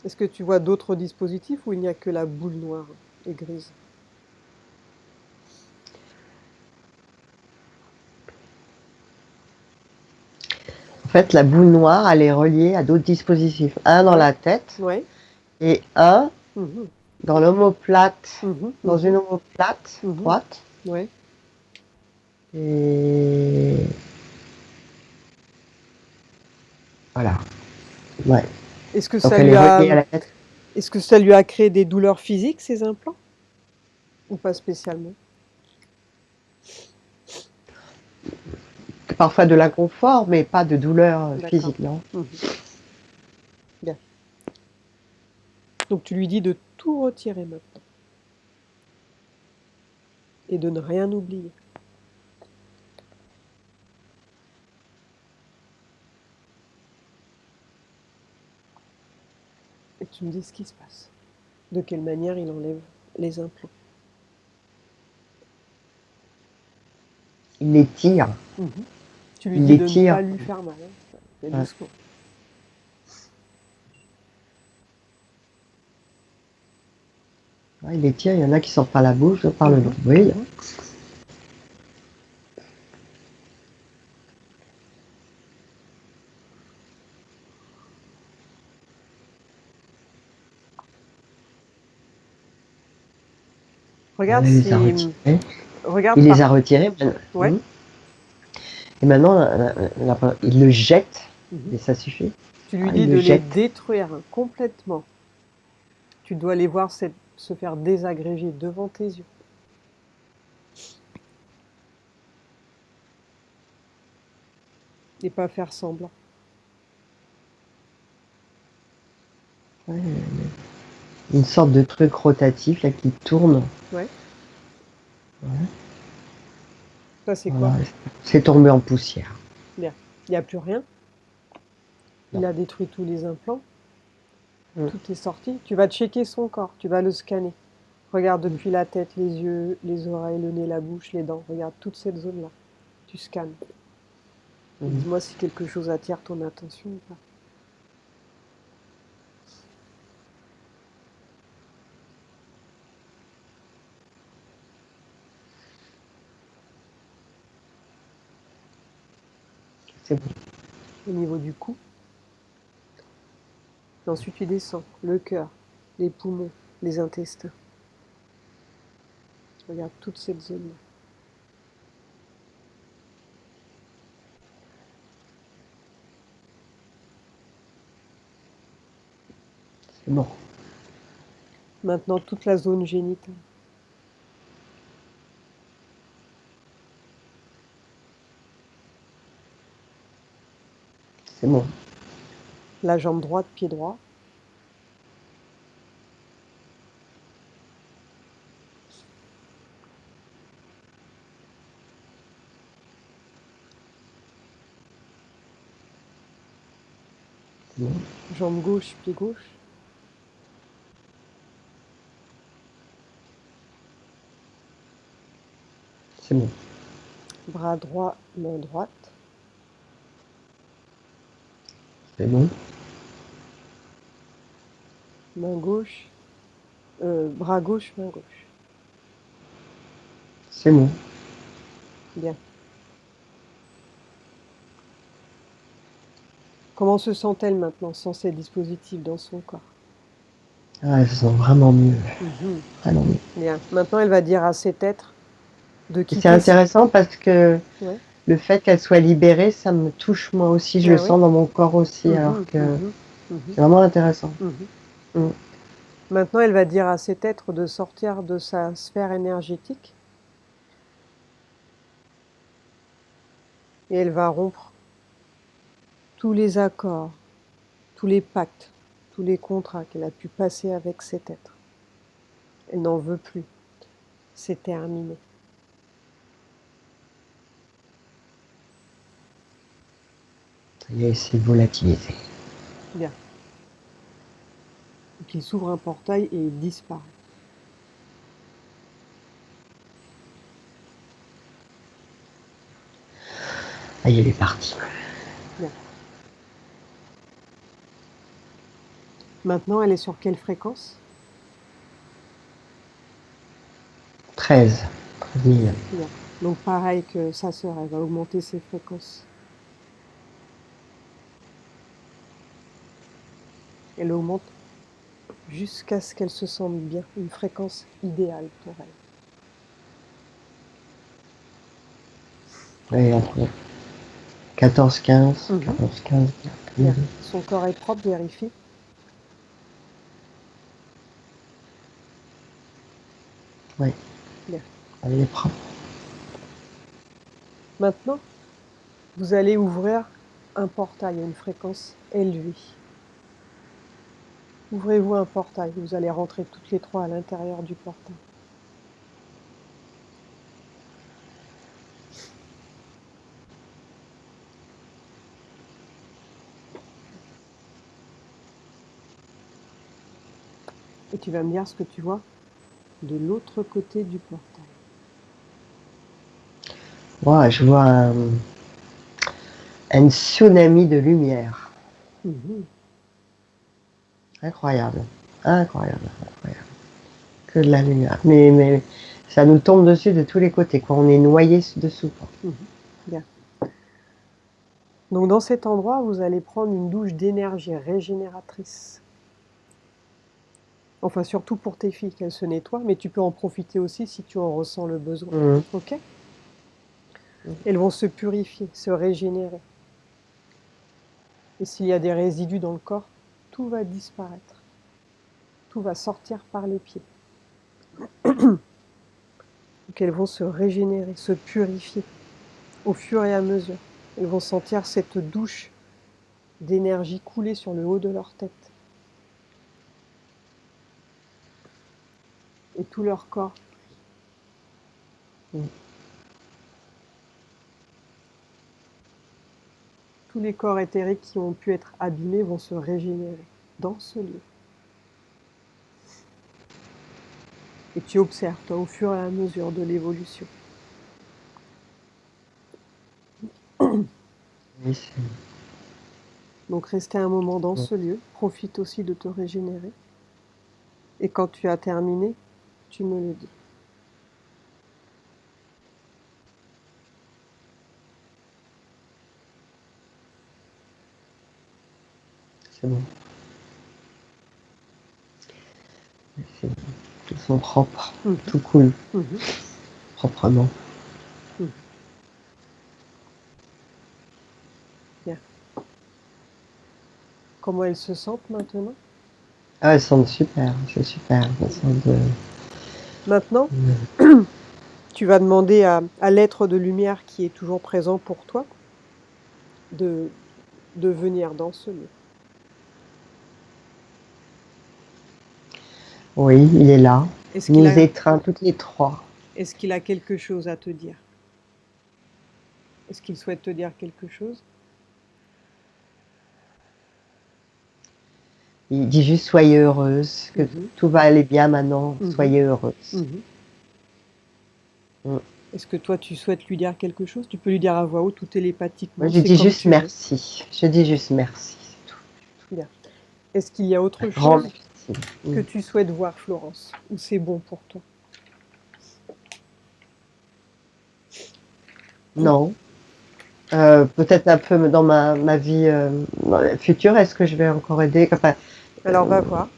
Est-ce que tu vois d'autres dispositifs ou il n'y a que la boule noire et grise? En fait, la boule noire, elle est reliée à d'autres dispositifs. Un dans Ouais, la tête ouais. et un Mhm, dans l'omoplate, mhm, dans mhm, une omoplate mhm. droite. Ouais. Et voilà. Ouais. Est-ce que Donc ça elle lui est a, reliée à la tête. est-ce que ça lui a créé des douleurs physiques, ces implants? Ou pas spécialement? Parfois de l'inconfort, mais pas de douleur D'accord. physique, non. Mhm. Bien. Donc tu lui dis de tout retirer maintenant et de ne rien oublier. Et tu me dis ce qui se passe. De quelle manière il enlève les implants. Il les tire. Mhm. Tu lui Il dis les de ne pas tire. lui faire mal, hein. Mais Ouais. doucement. Ouais, il les tire. Il y en a qui sortent par la bouche, d'autres par le Mhm, nombril. mhm. Regarde Il les a si... retirés. Regarde Il les par... a retirés. Ouais. Et maintenant, il le jette. Mhm. Et ça suffit. Tu lui Ah, dis il de le les jette. détruire complètement. Tu dois les voir se faire désagréger devant tes yeux. Et pas faire semblant. Ouais, une sorte de truc rotatif là qui tourne. Ouais. Ça, c'est quoi? Voilà. C'est tombé en poussière. Bien. Il n'y a plus rien. Il Non. a détruit tous les implants. Mm. Tout est sorti. Tu vas checker son corps. Tu vas le scanner. Regarde depuis la tête, les yeux, les oreilles, le nez, la bouche, les dents. Regarde toute cette zone-là. Tu scannes. Et Mm. dis-moi si quelque chose attire ton attention ou pas. C'est bon. Au niveau du cou. Et ensuite, tu descends. Le cœur, les poumons, les intestins. Regarde toute cette zone-là. C'est bon. Maintenant, toute la zone génitale. C'est bon. La jambe droite, pied droit. Jambe gauche, pied gauche. C'est bon. Bras droit, main droite. C'est bon. Main gauche, bras gauche, main gauche. C'est bon. Bien. Comment se sent-elle maintenant sans ces dispositifs dans son corps? Ah, elle se sent vraiment mieux. Vraiment mieux. Bien. Maintenant, elle va dire à cet être de quitter... C'est intéressant parce que ouais. le fait qu'elle soit libérée, ça me touche moi aussi. Je le sens dans mon corps aussi, alors que c'est vraiment intéressant. Maintenant, elle va dire à cet être de sortir de sa sphère énergétique. Et elle va rompre tous les accords, tous les pactes, tous les contrats qu'elle a pu passer avec cet être. Elle n'en veut plus. C'est terminé. Et c'est volatilisé. Bien. Donc il s'ouvre un portail et il disparaît. Ah, il est parti. Bien. Maintenant, elle est sur quelle fréquence? 13. 13 000. Bien. Donc pareil que sa sœur, elle va augmenter ses fréquences. Elle augmente jusqu'à ce qu'elle se sente bien, une fréquence idéale pour elle. Oui, entre 14, 15, 14, 15. Bien. Son corps est propre, vérifie. Oui. Bien. Elle est propre. Maintenant, vous allez ouvrir un portail à une fréquence élevée. Ouvrez-vous un portail, vous allez rentrer toutes les trois à l'intérieur du portail. Et tu vas me dire ce que tu vois de l'autre côté du portail. Ouais, je vois un tsunami de lumière. Incroyable. Incroyable, incroyable. Que de la lumière. Mais ça nous tombe dessus de tous les côtés, quoi. On est noyé dessous, quoi. Bien. Donc dans cet endroit, vous allez prendre une douche d'énergie régénératrice. Enfin, surtout pour tes filles, qu'elles se nettoient, mais tu peux en profiter aussi si tu en ressens le besoin. Ok? Elles vont se purifier, se régénérer. Et s'il y a des résidus dans le corps, tout va disparaître. Tout va sortir par les pieds. Donc elles vont se régénérer, se purifier au fur et à mesure. Elles vont sentir cette douche d'énergie couler sur le haut de leur tête. Et tout leur corps. Tous les corps éthériques qui ont pu être abîmés vont se régénérer dans ce lieu. Et tu observes, toi, au fur et à mesure de l'évolution. Donc rester un moment dans ce lieu, profite aussi de te régénérer. Et quand tu as terminé, tu me le dis. C'est bon. Ils sont propres, tout cool, proprement. Bien. Comment elles se sentent maintenant? Ah, elles sentent super, c'est super. Maintenant, tu vas demander à l'être de lumière qui est toujours présent pour toi de venir dans ce lieu. Oui, il est là. Est-ce Il nous étreint toutes les trois. Est-ce qu'il a quelque chose à te dire? Est-ce qu'il souhaite te dire quelque chose? Il dit juste soyez heureuse, que tout va aller bien maintenant, soyez heureuse. Est-ce que toi, tu souhaites lui dire quelque chose? Tu peux lui dire à voix haute ou télépathiquement, Moi, je c'est dis comme juste tu veux. merci. Je dis juste merci, c'est tout. Bien. Est-ce qu'il y a autre Grand chose merci. que tu souhaites voir, Florence? Ou c'est bon pour toi? Non. Peut-être un peu dans ma vie future, est-ce que je vais encore aider? Enfin, Alors va voir.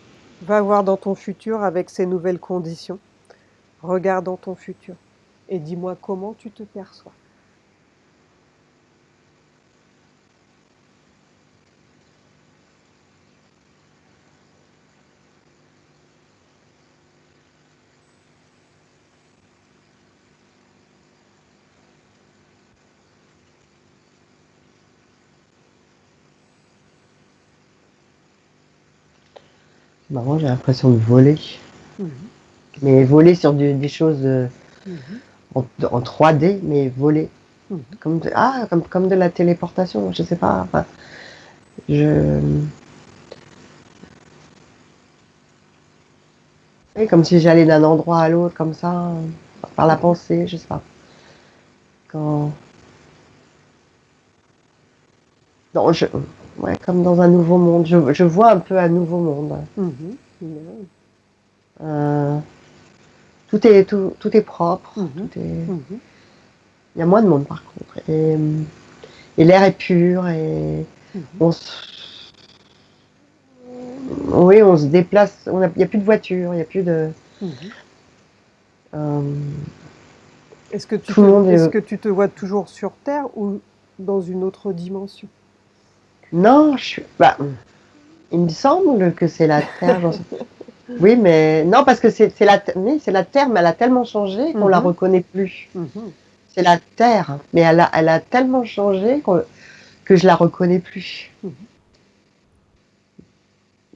Va voir dans ton futur avec ces nouvelles conditions. Regarde dans ton futur et dis-moi comment tu te perçois. c'est marrant, j'ai l'impression de voler. Mais voler sur des choses en 3D, mais voler. Comme de la téléportation, je sais pas. Enfin, je... Oui, comme si j'allais d'un endroit à l'autre, comme ça, par la pensée, je sais pas. Quand... Non, ouais, comme dans un nouveau monde. Je vois un peu un nouveau monde. Euh, tout est propre. Il y a moins de monde par contre. Et l'air est pur. Et oui, on se déplace. Il n'y a plus de voiture. Il n'y a plus de. Est-ce que Tout le monde est-ce que tu te vois toujours sur Terre ou dans une autre dimension? Non, il me semble que c'est la Terre. Oui, mais non, parce que oui, c'est la Terre, mais elle a tellement changé qu'on la reconnaît plus. C'est la Terre, mais elle a tellement changé que je la reconnais plus.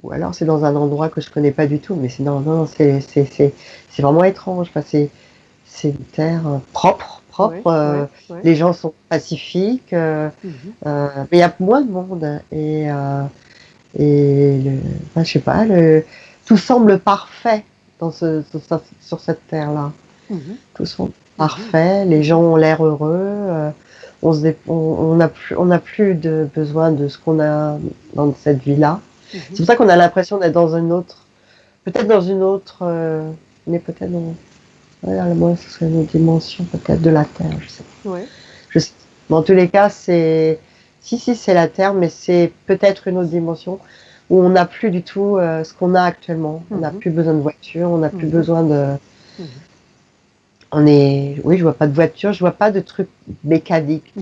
Ou alors c'est dans un endroit que je connais pas du tout, mais non, c'est vraiment étrange. Enfin, c'est une terre propre. Les gens sont pacifiques, mais il y a moins de monde enfin, je sais pas, tout semble parfait sur cette terre-là. Tout semble parfait, les gens ont l'air heureux. On n'a plus de besoin de ce qu'on a dans cette vie-là. C'est pour ça qu'on a l'impression d'être dans une autre, peut-être dans une autre, mais peut-être dans moi, ce serait une autre dimension peut-être de la Terre, je sais pas. Mais en tous les cas, si, c'est la Terre, mais c'est peut-être une autre dimension où on n'a plus du tout ce qu'on a actuellement. On n'a plus besoin de voiture, on n'a plus besoin de. Oui, je vois pas de voiture, je vois pas de trucs mécaniques.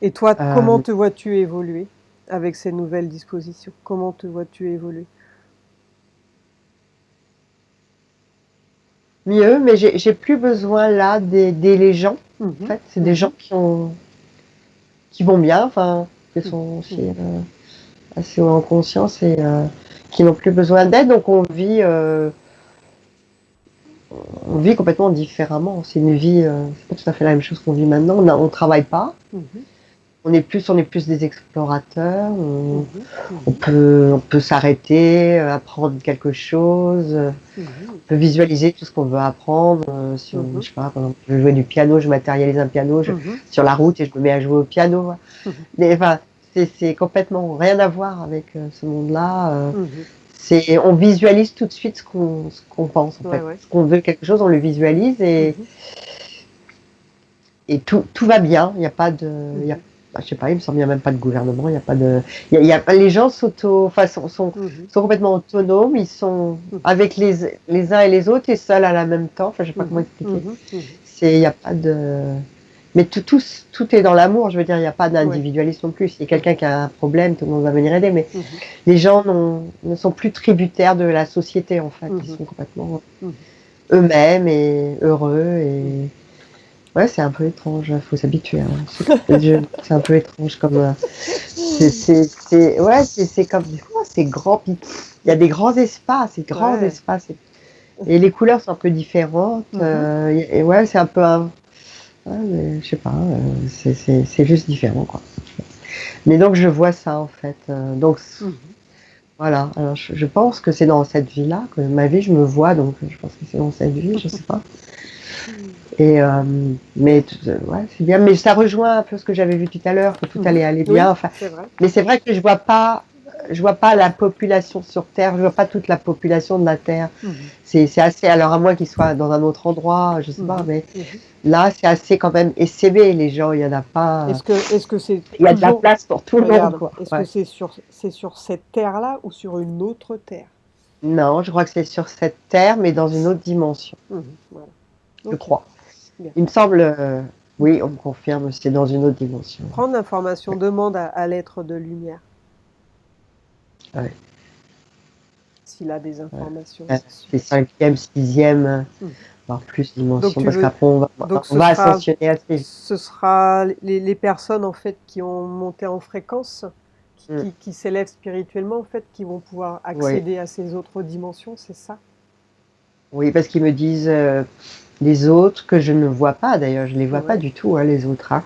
Et toi, comment te vois-tu évoluer avec ces nouvelles dispositions? Comment te vois-tu évoluer? Mieux, mais j'ai plus besoin là d'aider les gens. En fait, c'est des gens qui vont bien, enfin, qui sont aussi assez en conscience et qui n'ont plus besoin d'aide. Donc on vit complètement différemment. C'est une vie, c'est pas tout à fait la même chose qu'on vit maintenant. On travaille pas. On est plus des explorateurs. On peut s'arrêter, apprendre quelque chose. On peut visualiser tout ce qu'on veut apprendre. Si je sais pas, par exemple, je veux jouer du piano, je matérialise un piano sur la route et je me mets à jouer au piano. Mais enfin, c'est complètement rien à voir avec ce monde-là. On visualise tout de suite ce qu'on pense en fait. Ce qu'on veut quelque chose, on le visualise et tout va bien. Il n'y a pas de, je sais pas, il me semble qu'il n'y a même pas de gouvernement. Il y a pas de, les gens sont complètement autonomes. Ils sont avec les uns et les autres et seuls à la même temps. Enfin, je sais pas comment expliquer. Il y a pas de, mais tout est dans l'amour. Je veux dire, il n'y a pas d'individualisme non plus. Si quelqu'un qui a un problème, tout le monde va venir aider. Mais les gens ne sont plus tributaires de la société en fait. Ils sont complètement eux-mêmes et heureux et ouais, c'est un peu étrange. Il faut s'habituer. C'est un peu étrange comme. C'est comme des fois c'est grand. Il y a des grands espaces, et les couleurs sont un peu différentes. Et ouais, c'est un peu mais je sais pas. C'est juste différent quoi. Mais donc je vois ça en fait. Donc Voilà, alors je pense que c'est dans cette vie-là, que ma vie, je me vois, donc je pense que c'est dans cette vie, je sais pas. Et mais ouais, c'est bien. Mais ça rejoint un peu ce que j'avais vu tout à l'heure, que tout allait aller bien. Oui, Enfin, c'est vrai. mais c'est vrai que je vois pas la population sur Terre, je vois pas toute la population de la Terre. C'est assez. Alors à moins qu'ils soient dans un autre endroit, je sais pas, mais là c'est assez quand même essaimé les gens. Il y en a pas. Est-ce que c'est Il y a de la toujours... place pour tout le monde, Regarde, quoi. est-ce que Ouais. c'est sur cette terre-là ou sur une autre terre? Non, je crois que c'est sur cette Terre, mais dans une autre dimension, Voilà. je Ok, crois. bien. Il me semble. Oui, on me confirme, c'est dans une autre dimension. Prends l'information, demande à l'être de lumière Ouais. s'il a des informations Ouais. là-dessus. C'est cinquième, sixième, Mhm. voire plus Donc dimension, tu parce veux, qu'après donc on va ascensionner assez vite. ce sera les personnes en fait qui ont monté en fréquence, Mm. qui s'élèvent spirituellement en fait, qui vont pouvoir Oui, accéder à ces autres dimensions, c'est ça? oui, parce qu'ils me disent les autres que je ne vois pas. D'ailleurs, je les vois pas Ouais. du tout, hein, les autres. Hein.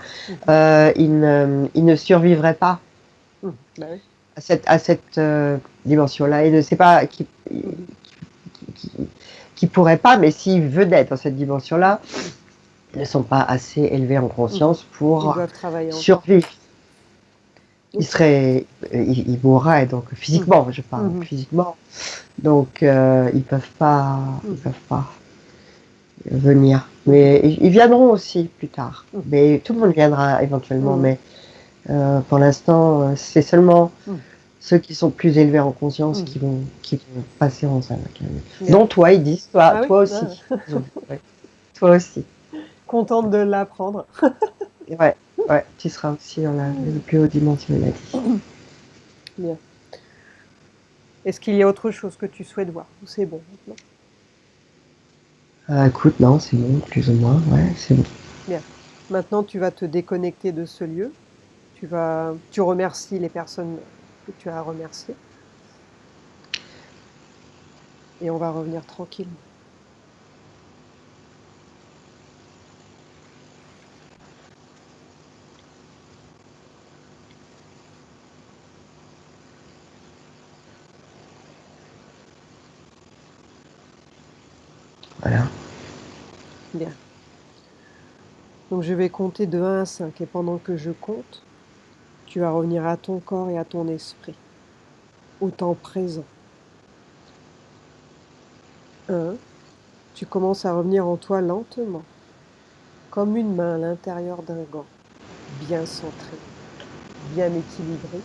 Mhm. Ils ne survivraient pas Bah oui. à cette dimension-là. Ils ne sait pas Mhm. qui pourraient pas, mais s'ils venaient dans cette dimension-là, Mhm. ils ne sont pas assez élevés en Mhm. conscience Ils pour doivent travailler encore. survivre. Ok. Il mourrait donc Mhm. physiquement, je parle Mhm. physiquement. Donc ils Mhm. peuvent pas venir. Mhm. Mais ils viendront aussi plus tard. Mhm. Mais tout le monde viendra éventuellement. Mhm. Mais pour l'instant, c'est seulement Mhm. ceux qui sont plus élevés en conscience Mhm. qui vont passer en salle. Bien. Dont toi, ils disent, Ah oui, toi ah. aussi. Ils ont dit, ouais. Toi aussi. Contente de l'apprendre. Ouais, ouais, tu seras aussi dans le plus haut dimension, il a dit. Bien. Est-ce qu'il y a autre chose que tu souhaites voir? Ou c'est bon maintenant? Écoute, non, c'est bon, plus ou moins, ouais, c'est bon. Bien. Maintenant, tu vas te déconnecter de ce lieu. Tu remercies les personnes que tu as à remercier. Et on va revenir tranquillement. Voilà. Bien. Donc je vais compter de 1 à 5. Et pendant que je compte, tu vas revenir à ton corps et à ton esprit. Au temps présent. 1. Tu commences à revenir en toi lentement. Comme une main à l'intérieur d'un gant. Bien centrée. Bien équilibrée.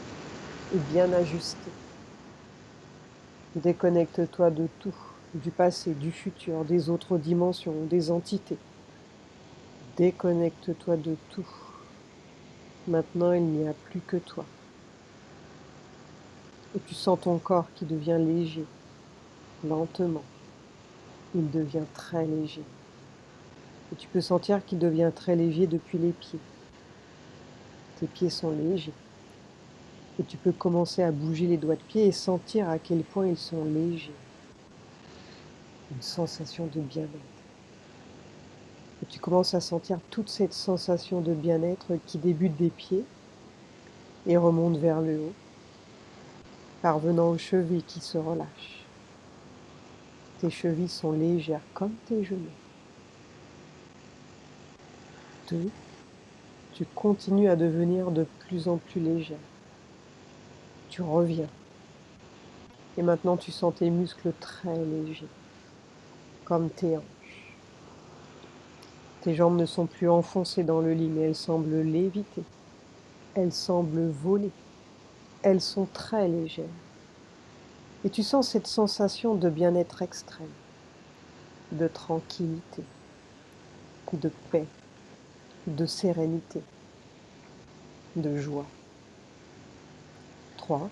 Et bien ajustée. Déconnecte-toi de tout. Du passé, du futur, des autres dimensions, des entités. Déconnecte-toi de tout. Maintenant, il n'y a plus que toi. Et tu sens ton corps qui devient léger, lentement. Il devient très léger. Et tu peux sentir qu'il devient très léger depuis les pieds. Tes pieds sont légers. Et tu peux commencer à bouger les doigts de pied et sentir à quel point ils sont légers. Une sensation de bien-être. Et tu commences à sentir toute cette sensation de bien-être qui débute des pieds et remonte vers le haut, parvenant aux chevilles qui se relâchent. Tes chevilles sont légères comme tes genoux. 2. Tu continues à devenir de plus en plus légère. Tu reviens. Et maintenant, tu sens tes muscles très légers, comme tes hanches. Tes jambes ne sont plus enfoncées dans le lit, mais elles semblent léviter. Elles semblent voler. Elles sont très légères. Et tu sens cette sensation de bien-être extrême, de tranquillité, de paix, de sérénité, de joie. 3.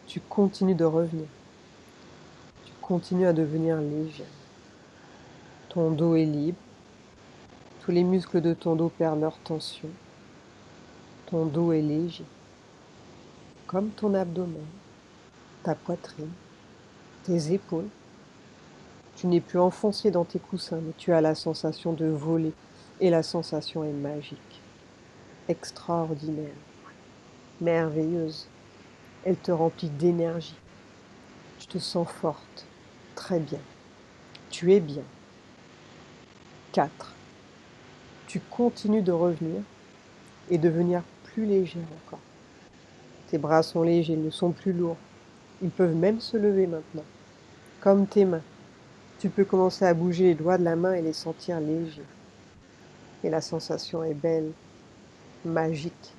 Tu continues de revenir. Tu continues à devenir légère. Ton dos est libre. Tous les muscles de ton dos perdent leur tension. Ton dos est léger, comme ton abdomen, ta poitrine, tes épaules. Tu n'es plus enfoncé dans tes coussins, mais tu as la sensation de voler. Et la sensation est magique, extraordinaire, merveilleuse. Elle te remplit d'énergie. Tu te sens forte. Très bien. Tu es bien. 4. Tu continues de revenir et devenir plus légère encore. Tes bras sont légers, ils ne sont plus lourds. Ils peuvent même se lever maintenant. Comme tes mains. Tu peux commencer à bouger les doigts de la main et les sentir légers. Et la sensation est belle, magique.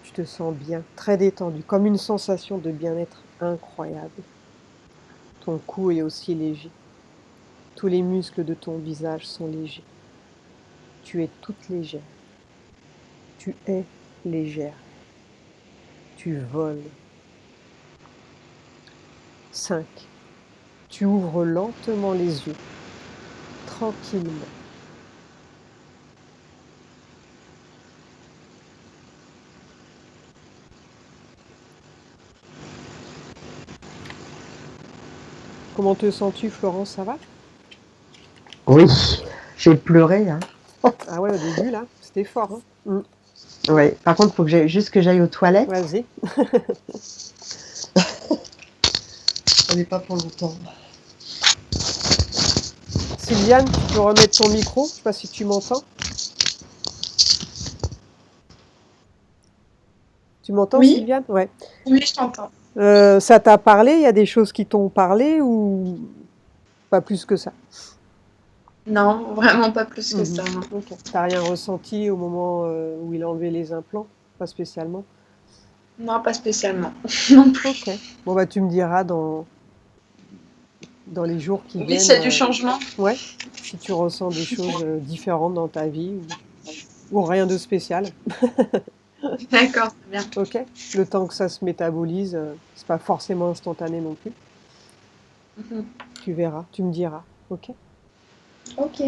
Tu te sens bien, très détendu, comme une sensation de bien-être incroyable. Ton cou est aussi léger. Tous les muscles de ton visage sont légers. Tu es toute légère. Tu es légère. Tu voles. 5. Tu ouvres lentement les yeux, tranquillement. Comment te sens-tu, Florence, ça va? Oui, j'ai pleuré, hein. Ah ouais, au début, là, c'était fort. Hein. Ouais. Par contre, il faut que j'aille aux toilettes. Vas-y. On n'est pas pour longtemps. Sylviane, tu peux remettre ton micro? Je ne sais pas si tu m'entends. Tu m'entends, Oui. Sylviane? Ouais. Oui, je t'entends. Ça t'a parlé? Il y a des choses qui t'ont parlé ou pas plus que ça? Non, vraiment pas plus que ça. Non. Ok. T'as rien ressenti au moment où il a enlevé les implants? Pas spécialement? Non, pas spécialement. Non plus. Ok. Bon, bah, tu me diras dans les jours qui Oui, viennent. s'il y a du changement. Ouais. Si tu ressens des choses différentes dans ta vie ou rien de spécial. D'accord, très bien. Ok. Le temps que ça se métabolise, c'est pas forcément instantané non plus. Mhm. Tu verras, tu me diras. Ok. Ok.